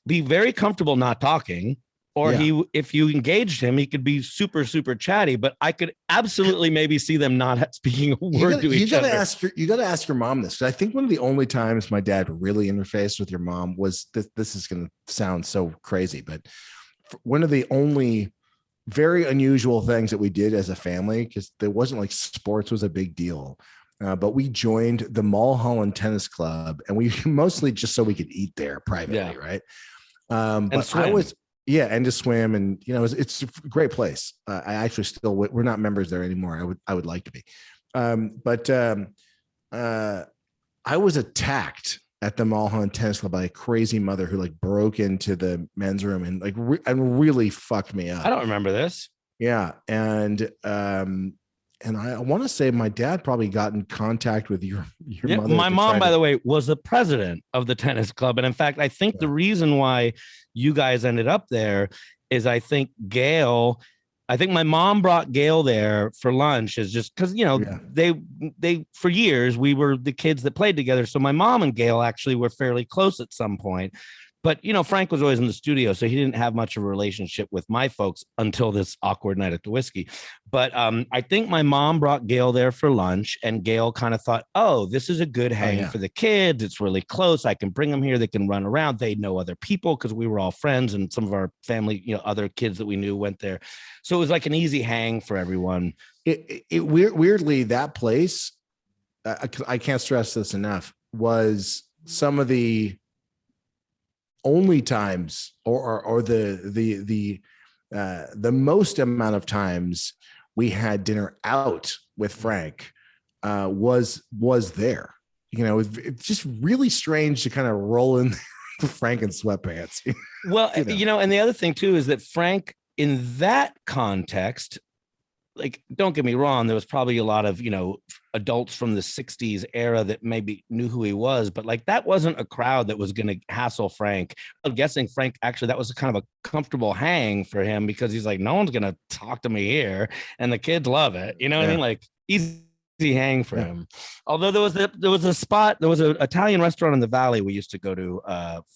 be very comfortable not talking, or if you engaged him, he could be super, super chatty, but I could absolutely maybe see them not speaking a word to each other. You got to ask your mom this. I think one of the only times my dad really interfaced with your mom was this is going to sound so crazy, but one of the only very unusual things that we did as a family, because there wasn't like sports was a big deal. But we joined the Mulholland Tennis Club, and we mostly just so we could eat there privately, right? But swim. And to swim, and it's a great place. I actually we're not members there anymore. I would like to be, but I was attacked at the Mulholland Tennis Club by a crazy mother who like broke into the men's room and like really fucked me up. I don't remember this. Yeah, and I want to say my dad probably got in contact with your mother. My mom, by the way, was the president of the tennis club. And in fact, I think the reason why you guys ended up there is I think my mom brought Gail there for lunch is just because, they for years, we were the kids that played together. So my mom and Gail actually were fairly close at some point. But, Frank was always in the studio, so he didn't have much of a relationship with my folks until this awkward night at the Whiskey. But I think my mom brought Gail there for lunch, and Gail kind of thought, oh, this is a good hang for the kids. It's really close. I can bring them here. They can run around. They know other people because we were all friends, and some of our family, other kids that we knew went there. So it was like an easy hang for everyone. Weirdly, that place, I can't stress this enough, was some of the only times or the most amount of times we had dinner out with Frank was there. It's just really strange to kind of roll in Frank in sweatpants. Well, and the other thing too is that Frank in that context, like, don't get me wrong, there was probably a lot of, adults from the 60s era that maybe knew who he was, but like that wasn't a crowd that was going to hassle Frank. I'm guessing Frank, actually, that was kind of a comfortable hang for him because he's like, no one's going to talk to me here. And the kids love it. You know what I mean? Like, easy hang for him. Although there was an Italian restaurant in the Valley we used to go to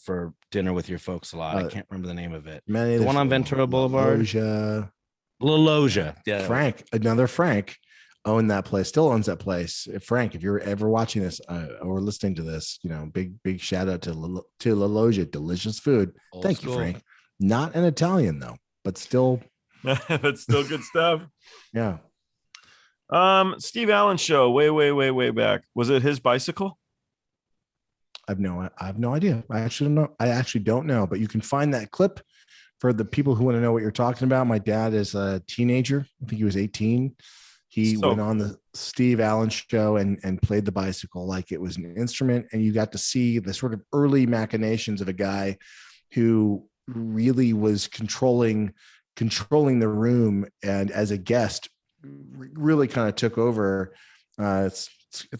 for dinner with your folks a lot. I can't remember the name of it. The one on Ventura Boulevard. La Loja. Yeah. Another Frank owned that place, still owns that place. Frank, if you're ever watching this or listening to this, big shout out to La Loja. Delicious food. Thank you, Frank. Not an Italian though, but still. That's still good stuff. Yeah. Steve Allen show way back. Was it his bicycle? I have no idea. I actually don't know, but you can find that clip for the people who want to know what you're talking about. My dad is a teenager. I think he was 18. He went on the Steve Allen show and played the bicycle like it was an instrument. And you got to see the sort of early machinations of a guy who really was controlling the room, and as a guest really kind of took over. It's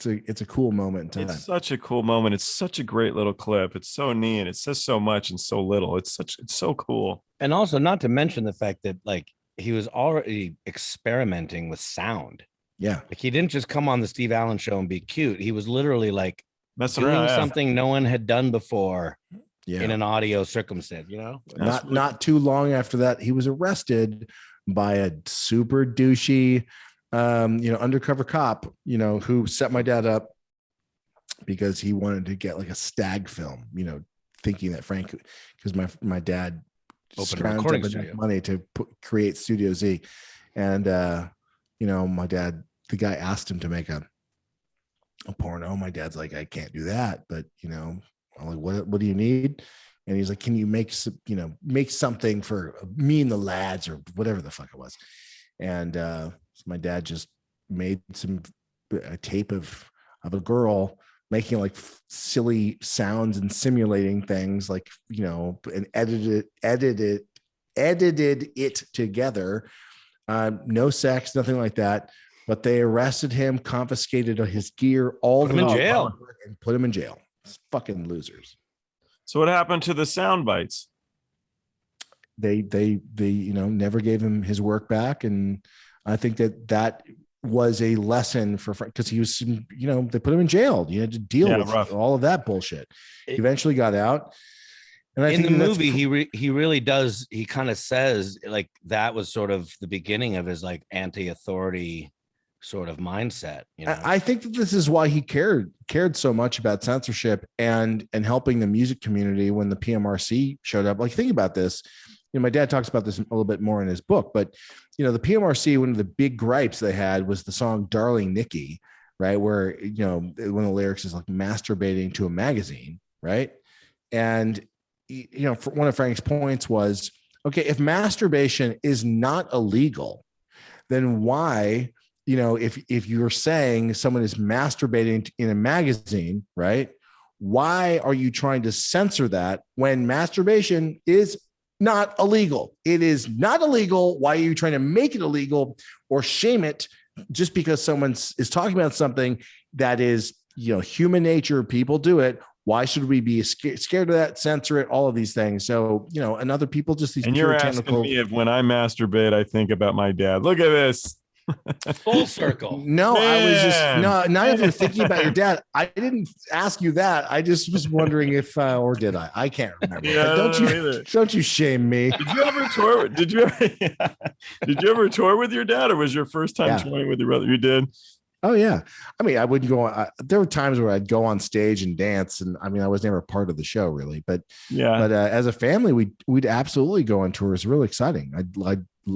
a cool moment in time. It's such a cool moment. It's such a great little clip. It's so neat. It says so much and so little. It's so cool. And also, not to mention the fact that like he was already experimenting with sound. Yeah. Like he didn't just come on the Steve Allen show and be cute. He was literally like doing something no one had done before. Yeah. In an audio circumstance, not too long after that, he was arrested by a super douchey, undercover cop, who set my dad up because he wanted to get like a Stag Film, thinking that Frank, because my dad scrounged up enough money to create Studio Z, and my dad, the guy asked him to make a porno. My dad's like, I can't do that, but I'm like, what do you need? And he's like, can you make something for me and the lads or whatever the fuck it was? And so my dad just made a tape of a girl making like silly sounds and simulating things like, and edited it together. No sex, nothing like that. But they arrested him, confiscated his gear, put him in jail. And put him in jail. Fucking losers. So what happened to the sound bites? They never gave him his work back, and I think that was a lesson for Frank, because he was they put him in jail. You had to deal with all of that bullshit. He eventually got out. And I think in the movie, he really does. He kind of says like that was sort of the beginning of his like anti-authority sort of mindset. I think that this is why he cared so much about censorship and helping the music community when the PMRC showed up. Like, think about this. My dad talks about this a little bit more in his book, but the PMRC, one of the big gripes they had was the song "Darling Nikki," right? Where one of the lyrics is like masturbating to a magazine, right? And for one of Frank's points was, okay, if masturbation is not illegal, then why? If you're saying someone is masturbating in a magazine, right? Why are you trying to censor that when masturbation is not illegal? It is not illegal. Why are you trying to make it illegal or shame it just because someone is talking about something that is, human nature? People do it. Why should we be scared of that? Censor it, all of these things. So, and other people just these. And you're asking me if when I masturbate, I think about my dad. Look at this. Full circle. No, man. I was just not if you're thinking about your dad. I didn't ask you that. I just was wondering if or did I? I can't remember. Yeah, don't you shame me. Did you ever tour? Did you ever tour with your dad, or was your first time touring with your brother? You did. Oh yeah. I mean, I wouldn't go. There were times where I'd go on stage and dance, and I mean, I was never part of the show really. But as a family, we'd absolutely go on tours. Really exciting.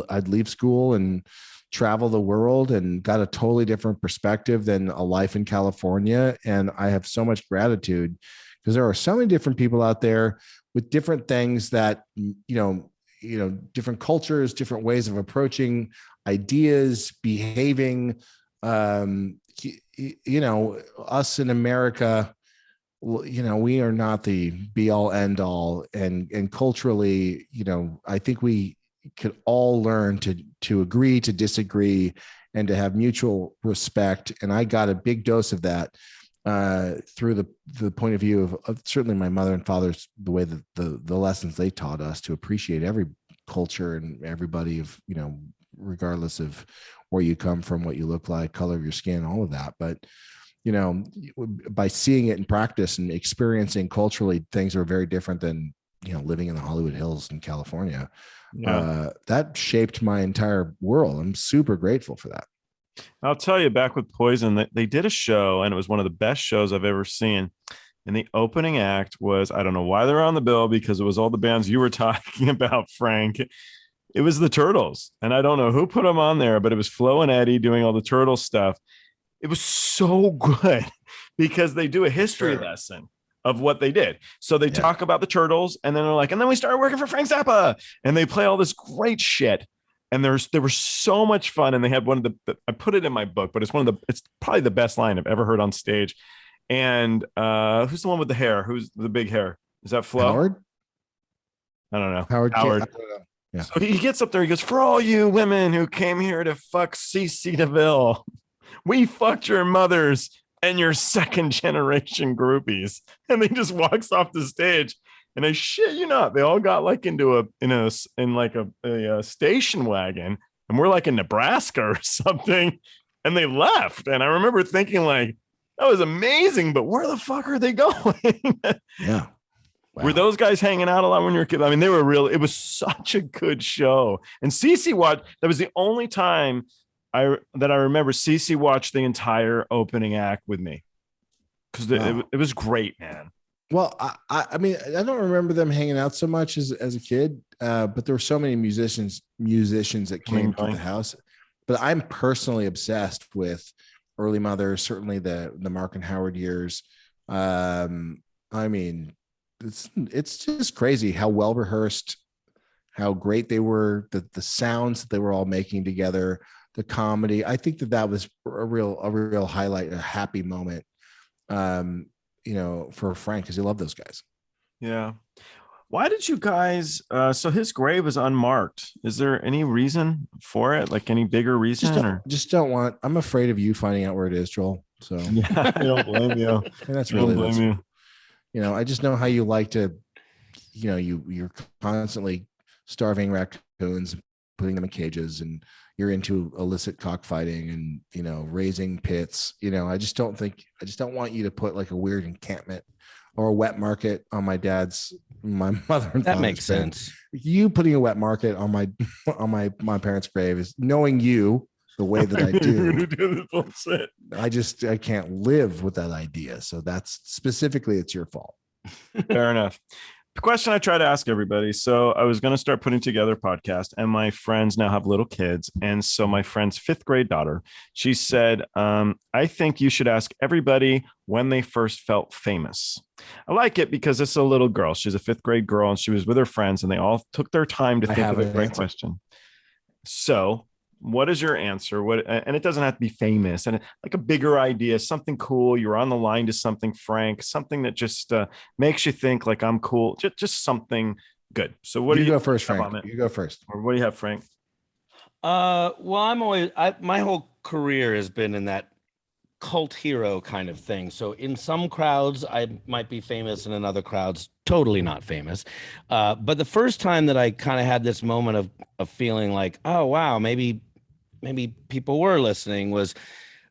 I'd leave school and travel the world and got a totally different perspective than a life in California. And I have so much gratitude because there are so many different people out there with different things that, different cultures, different ways of approaching ideas, behaving. Us in America, we are not the be all end all. And culturally, I think we could all learn to agree to disagree and to have mutual respect. And I got a big dose of that through the point of view of certainly my mother and father's, the way that the lessons they taught us to appreciate every culture and everybody regardless of where you come from, what you look like, color of your skin, all of that. But, you know, by seeing it in practice and experiencing culturally, things are very different than, you know, living in the Hollywood Hills in California. That shaped my entire world. I'm super grateful for that. I'll tell you, back with Poison, they did a show, and it was one of the best shows I've ever seen. And the opening act was, I don't know why they're on the bill, because it was all the bands you were talking about, Frank. It was the Turtles. And I don't know who put them on there, but it was Flo and Eddie doing all the Turtle stuff. It was so good because they do a history lesson of what they did. So they talk about the Turtles, and then they're like, and then we started working for Frank Zappa, and they play all this great shit. And they were so much fun. And they had one of the, I put it in my book, but it's probably the best line I've ever heard on stage. And who's the one with the hair? Who's the big hair? Is that Flo? Howard? I don't know. Howard. I don't know. Yeah. So he gets up there. He goes, for all you women who came here to fuck CC DeVille, we fucked your mothers and your second generation groupies. And he just walks off the stage. And I shit you not, they all got like into a station wagon, and we're like in Nebraska or something, and they left. And I remember thinking, like, that was amazing, but where the fuck are they going? Yeah. Wow. Were those guys hanging out a lot when you were a kid? I mean, it was such a good show. And Cece watched, that was the only time that I remember Cece watched the entire opening act with me. Because it was great, man. Well, I mean, I don't remember them hanging out so much as a kid, but there were so many musicians that came to the house. But I'm personally obsessed with Early Mother, certainly the Mark and Howard years. I mean, it's just crazy how well rehearsed, how great they were, the sounds that they were all making together, the comedy. I think that was a real highlight, a happy moment. You know, for Frank, because he loved those guys. Yeah. Why did you guys? So his grave is unmarked. Is there any reason for it? Like any bigger reason? Just don't want. I'm afraid of you finding out where it is, Joel. So yeah, I don't blame you. And that's really. Don't blame you. You know, I just know how you like to. You know, you're constantly starving raccoons, putting them in cages, and you're into illicit cockfighting and, you know, raising pits. You know, I just don't want you to put like a weird encampment or a wet market on my mother. That makes sense. You putting a wet market on my parents' grave is, knowing you the way that I do. I can't live with that idea. So that's specifically, it's your fault. Fair enough. The question I try to ask everybody. So I was going to start putting together a podcast, and my friends now have little kids. And so my friend's 5th grade daughter, she said, I think you should ask everybody when they first felt famous. I like it because it's a little girl. She's a 5th grade girl, and she was with her friends, and they all took their time to think of a great question. So what is your answer? And it doesn't have to be famous, and like a bigger idea, something cool. You're on the line to something, Frank, something that just makes you think like, I'm cool. Just something good. So what do you go first, Frank? You go first. Or what do you have, Frank? Well, my whole career has been in that cult hero kind of thing. So in some crowds, I might be famous, and in other crowds, totally not famous. But the first time that I kind of had this moment of feeling like, oh, wow, maybe people were listening was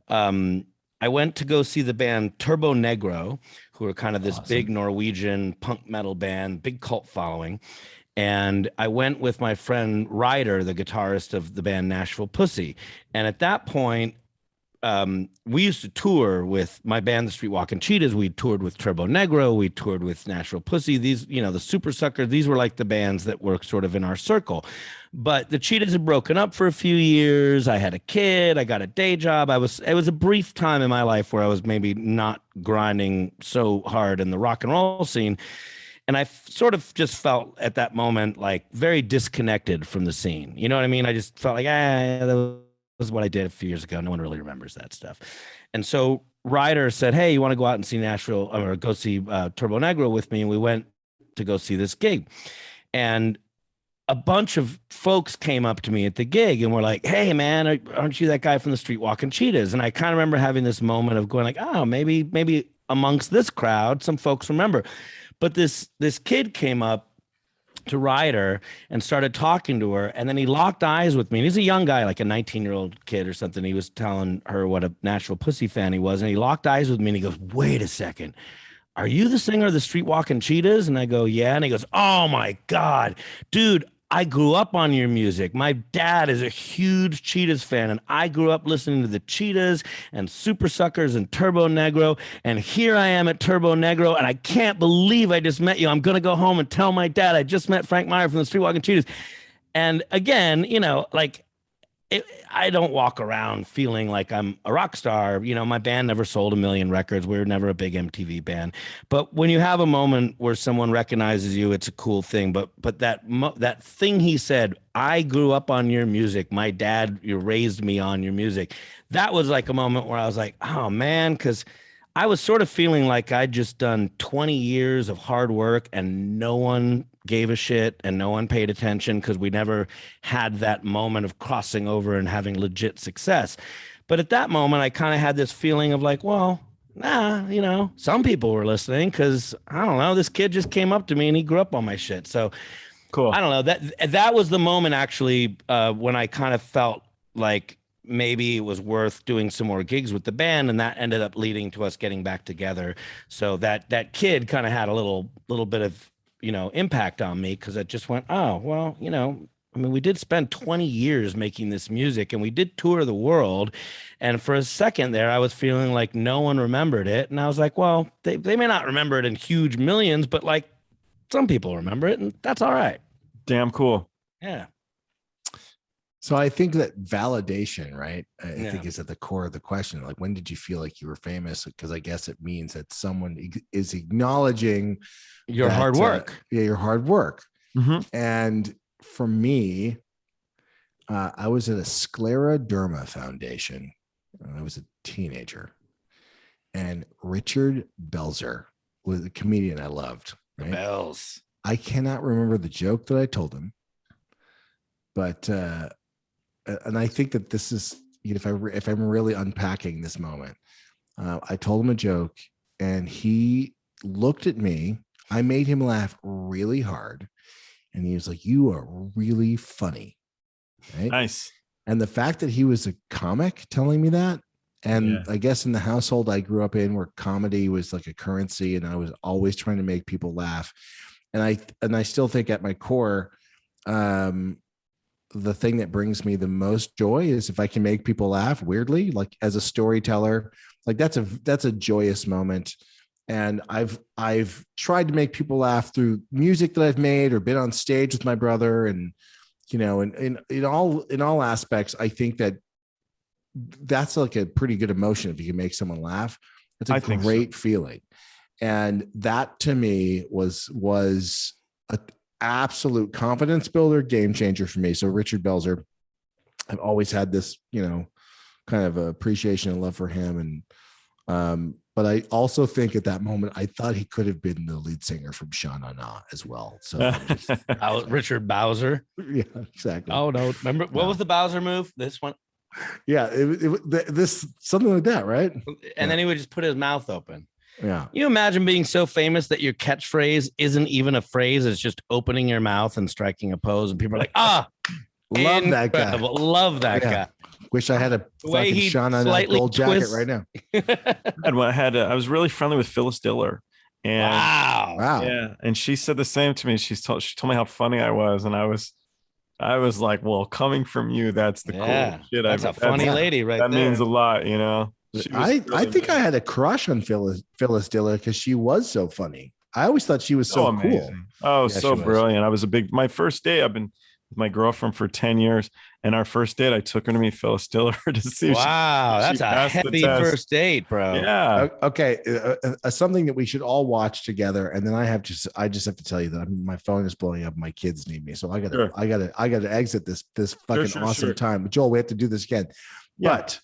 I went to go see the band Turbo Negro, who are kind of this big Norwegian punk metal band, big cult following. And I went with my friend Ryder, the guitarist of the band Nashville Pussy. And at that point, we used to tour with my band, the Streetwalkin Cheetahs. We toured with Turbo Negro. We toured with Nashville Pussy. These, you know, the Supersuckers, these were like the bands that were sort of in our circle. But the Cheetahs had broken up for a few years. I had a kid. I got a day job. It was a brief time in my life where I was maybe not grinding so hard in the rock and roll scene. And I sort of just felt at that moment like very disconnected from the scene. You know what I mean? I just felt like, that was what I did a few years ago. No one really remembers that stuff. And so Ryder said, hey, you want to go out and see Nashville or go see Turbo Negro with me? And we went to go see this gig. And a bunch of folks came up to me at the gig and were like, hey, man, aren't you that guy from the Streetwalkin Cheetahs? And I kind of remember having this moment of going like, oh, maybe amongst this crowd, some folks remember. But this kid came up to ride her and started talking to her. And then he locked eyes with me. And he's a young guy, like a 19-year-old kid or something. He was telling her what a natural pussy fan he was. And he locked eyes with me and he goes, wait a second. Are you the singer of the Streetwalkin Cheetahs? And I go, yeah. And he goes, oh my God, dude, I grew up on your music. My dad is a huge Cheetahs fan, and I grew up listening to the Cheetahs and Supersuckers and Turbo Negro. And here I am at Turbo Negro, and I can't believe I just met you. I'm going to go home and tell my dad I just met Frank Meyer from the Streetwalkin Cheetahs. And again, you know, like, I don't walk around feeling like I'm a rock star. You know, my band never sold 1 million records. We were never a big MTV band. But when you have a moment where someone recognizes you, it's a cool thing. But that thing he said, I grew up on your music. My dad, you raised me on your music. That was like a moment where I was like, oh man, because I was sort of feeling like I'd just done 20 years of hard work and no one gave a shit and no one paid attention because we never had that moment of crossing over and having legit success. But at that moment, I kind of had this feeling of like, well, nah, you know, some people were listening because I don't know, this kid just came up to me and he grew up on my shit. So cool. I don't know, that was the moment actually when I kind of felt like maybe it was worth doing some more gigs with the band, and that ended up leading to us getting back together. So that kid kind of had a little bit of, you know, impact on me, because I just went, oh, well, you know, I mean, we did spend 20 years making this music and we did tour the world. And for a second there, I was feeling like no one remembered it. And I was like, well, they may not remember it in huge millions, but like some people remember it, and that's all right. Damn cool. Yeah. So I think that validation, right? I think is at the core of the question. Like, when did you feel like you were famous? Because I guess it means that someone is acknowledging your hard work. Your hard work. Mm-hmm. And for me, I was at a scleroderma foundation. I was a teenager, and Richard Belzer was a comedian I loved. Right? Bells. I cannot remember the joke that I told him, but and I think that this is, you know, if I'm really unpacking this moment, I told him a joke and he looked at me. I made him laugh really hard, and he was like, "You are really funny." Right? Nice. And the fact that he was a comic telling me that, and I guess in the household I grew up in, where comedy was like a currency, and I was always trying to make people laugh, and I still think at my core, the thing that brings me the most joy is if I can make people laugh weirdly, like as a storyteller. Like that's a joyous moment. And I've tried to make people laugh through music that I've made or been on stage with my brother. And, you know, in all aspects, I think that's like a pretty good emotion. If you can make someone laugh, that's a great feeling. And that to me was a absolute confidence builder, game changer for me. So Richard Belzer, I've always had this, you know, kind of appreciation and love for him. And, but I also think at that moment, I thought he could have been the lead singer from Sha Na Na as well. So Richard Bowser. Yeah, exactly. Oh no. Remember what was the Bowser move? This one. Yeah. This something like that. Right. And then he would just put his mouth open. Yeah. You imagine being so famous that your catchphrase isn't even a phrase. It's just opening your mouth and striking a pose. And people are like, love that guy. Love that guy. Wish I had a fucking Sha Na Na gold jacket right now. I was really friendly with Phyliss Diller. And wow. Yeah. And she said the same to me. She told me how funny I was. And I was like, well, coming from you, that's the cool shit. That's a funny lady right there. That means a lot, you know. I think I had a crush on Phyliss Diller because she was so funny. I always thought she was so cool. Oh, yeah, so brilliant. I was my first date, I've been with my girlfriend for 10 years. And our first date, I took her to meet Phyliss Diller to see. Wow, that's a heavy first date, bro. Yeah. Okay. Something that we should all watch together. And then I just have to tell you that my phone is blowing up. My kids need me. So I gotta exit this fucking awesome time. But Joel, we have to do this again. Yeah. But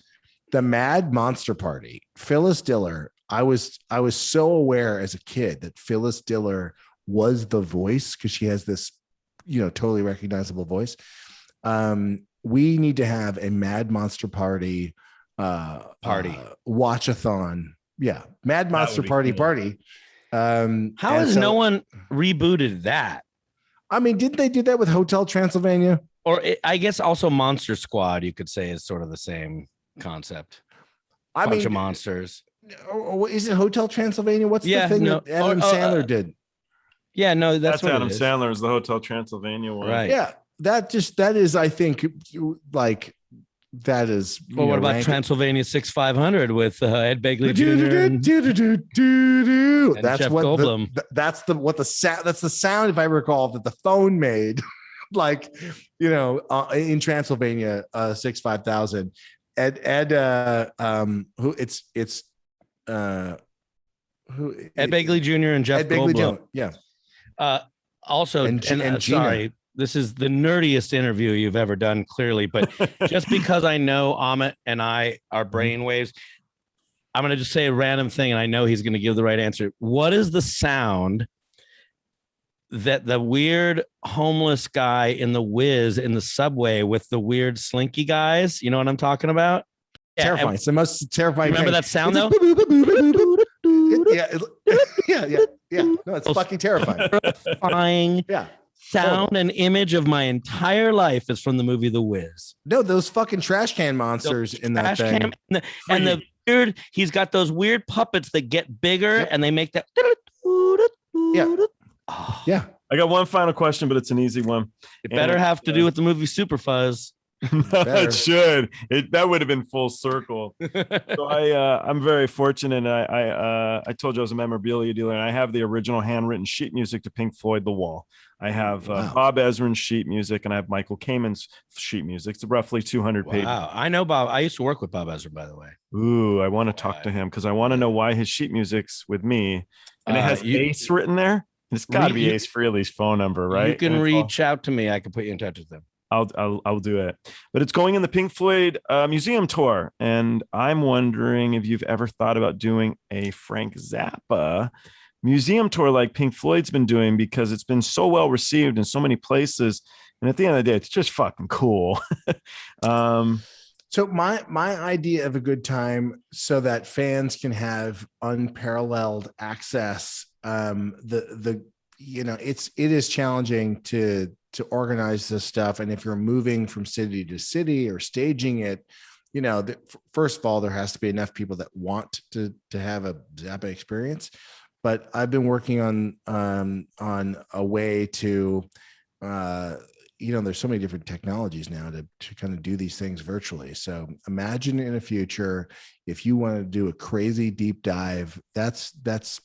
the Mad Monster Party, Phyliss Diller. I was so aware as a kid that Phyliss Diller was the voice because she has this, you know, totally recognizable voice. We need to have a Mad Monster Party watch-a-thon. Yeah, Mad Monster Party. How has no one rebooted that? I mean, didn't they do that with Hotel Transylvania? Or I guess also Monster Squad, you could say, is sort of the same concept. Bunch of monsters. Is it Hotel Transylvania? What's the thing that Adam Sandler did? Yeah, no, that's what Adam Sandler is the Hotel Transylvania one. Right. Yeah, that is, I think, like, that is. Well, what about Transylvania 6500 with Ed Begley Jr. That's Jeff what Goldblum. That's the sound, if I recall, that the phone made. Like, in Transylvania 65000. Ed Begley Jr. and Jeff Goldblum. Yeah. Also, and sorry, this is the nerdiest interview you've ever done, clearly, but just because I know Ahmet and I are brainwaves, I'm going to just say a random thing, and I know he's going to give the right answer. What is the sound that the weird homeless guy in the Wiz in the subway with the weird slinky guys? You know what I'm talking about? Terrifying. It's the most terrifying. Remember that sound though? Yeah. No, it's fucking terrifying. Terrifying. Yeah. Sound and image of my entire life is from the movie The Wiz. No, those fucking trash can monsters in that thing. And the weird, he's got those weird puppets that get bigger and they make that. Yeah. Oh. Yeah. I got one final question, but it's an easy one. It better have to do with the movie Super Fuzz. It should. That would have been full circle. So I'm very fortunate. I told you I was a memorabilia dealer, and I have the original handwritten sheet music to Pink Floyd, The Wall. I have Bob Ezrin's sheet music, and I have Michael Kamen's sheet music. It's roughly 200 pages. Wow, I know Bob. I used to work with Bob Ezrin, by the way. Ooh, I want to talk to him because I want to know why his sheet music's with me, and it has Ace written there. It's got to be Ace Frehley's phone number, right? You can reach out to me. I can put you in touch with them. I'll do it. But it's going in the Pink Floyd museum tour, and I'm wondering if you've ever thought about doing a Frank Zappa museum tour like Pink Floyd's been doing, because it's been so well received in so many places, and at the end of the day, it's just fucking cool. So my idea of a good time so that fans can have unparalleled access. It is challenging to organize this stuff, and if you're moving from city to city or staging it, first of all, there has to be enough people that want to have a Zappa experience. But I've been working on a way to there's so many different technologies now to kind of do these things virtually. So imagine in a future, if you want to do a crazy deep dive, that's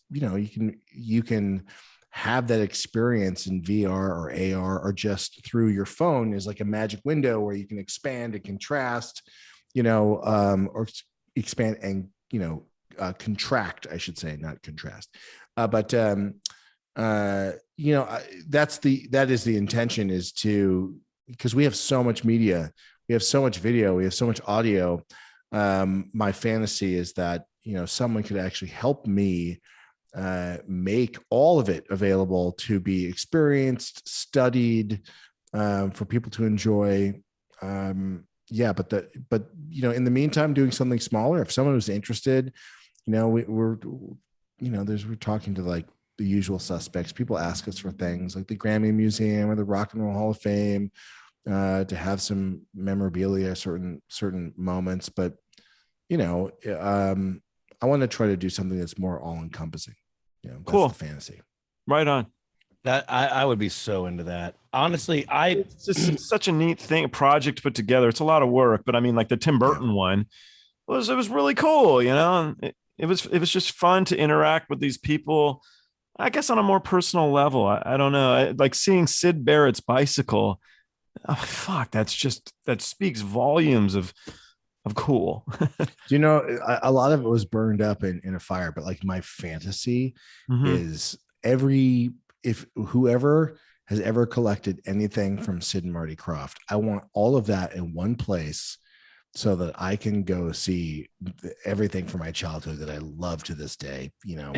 you can have that experience in VR or AR, or just through your phone is like a magic window where you can expand and contrast, or expand and, contract, I should say, not contrast. That is the intention, is to, because we have so much media, we have so much video, we have so much audio. My fantasy is that, someone could actually help me make all of it available to be experienced, studied, for people to enjoy. But in the meantime, doing something smaller. If someone was interested, we're talking to like the usual suspects. People ask us for things like the Grammy Museum or the Rock and Roll Hall of Fame, to have some memorabilia, certain moments. But I want to try to do something that's more all encompassing. That's cool. The fantasy. Right on. That I would be so into that. Honestly, it's just such a neat thing, a project to put together. It's a lot of work, but I mean, like the Tim Burton one it was really cool. It was just fun to interact with these people, I guess, on a more personal level. I don't know. Like seeing Syd Barrett's bicycle. Oh, fuck. That speaks volumes of cool. A lot of it was burned up in a fire, but like my fantasy is if whoever has ever collected anything from Sid and Marty Krofft, I want all of that in one place so that I can go see everything from my childhood that I love to this day. Do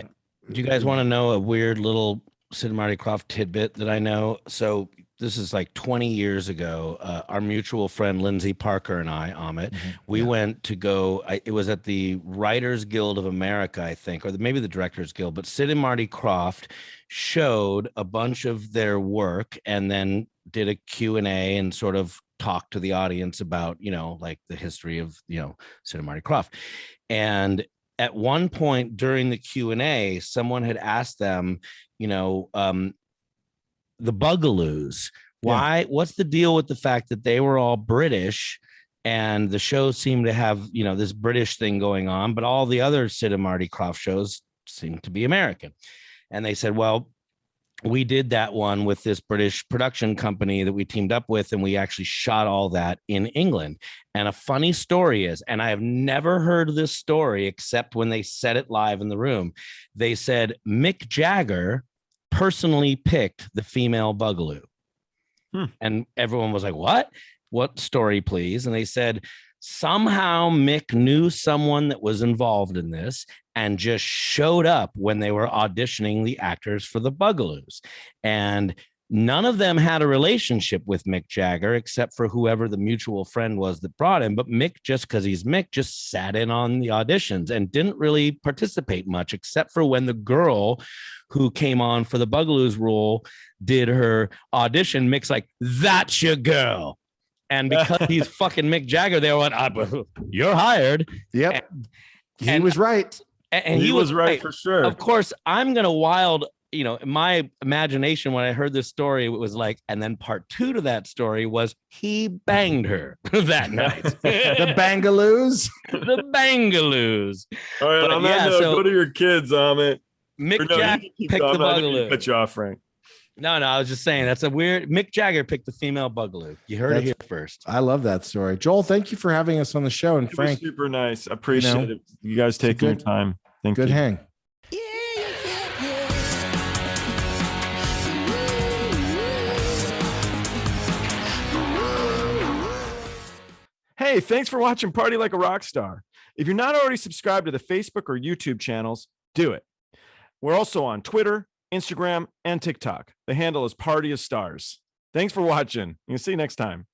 you guys want to know a weird little Sid and Marty Krofft tidbit that I know? So this is like 20 years ago. Our mutual friend Lindsay Parker and I, Ahmet, we went to go. It was at the Writers Guild of America, I think, or maybe the Directors Guild. But Sid and Marty Krofft showed a bunch of their work and then did a Q&A and sort of talked to the audience about, like the history of, Sid and Marty Krofft. And at one point during the Q&A, someone had asked them, the Bugaloos, what's the deal with the fact that they were all British and the show seemed to have, this British thing going on, but all the other Sid and Marty Krofft shows seem to be American. And they said, well, we did that one with this British production company that we teamed up with, and we actually shot all that in England. And a funny story is, and I have never heard this story except when they said it live in the room, they said Mick Jagger personally picked the female Bugaloo. And everyone was like, what story, please? And they said, somehow Mick knew someone that was involved in this and just showed up when they were auditioning the actors for the Bugaloos. And none of them had a relationship with Mick Jagger except for whoever the mutual friend was that brought him. But Mick, just because he's Mick, just sat in on the auditions and didn't really participate much, except for when the girl who came on for the Bugaloos role did her audition. Mick's like, that's your girl. And because he's fucking Mick Jagger, they went, you're hired. Yep. He was right. And he was right for sure. Of course, I'm going to wild, my imagination when I heard this story, it was like, and then part 2 to that story was he banged her that night. The Bangaloos. The Bangaloos. All right, on that note, go to your kids, Ahmet. Mick Jagger picked the Bugaloo. Cut you off, Frank. No, I was just saying that's a weird. Mick Jagger picked the female Bugaloo. You heard it here first. I love that story. Joel, thank you for having us on the show. And Frank, super nice. I appreciate it. You guys taking your time. Thank you. Good hang. Hey, thanks for watching Party Like a Rock Star. If you're not already subscribed to the Facebook or YouTube channels, do it. We're also on Twitter, Instagram, and TikTok. The handle is Party of Stars. Thanks for watching. We'll see you next time.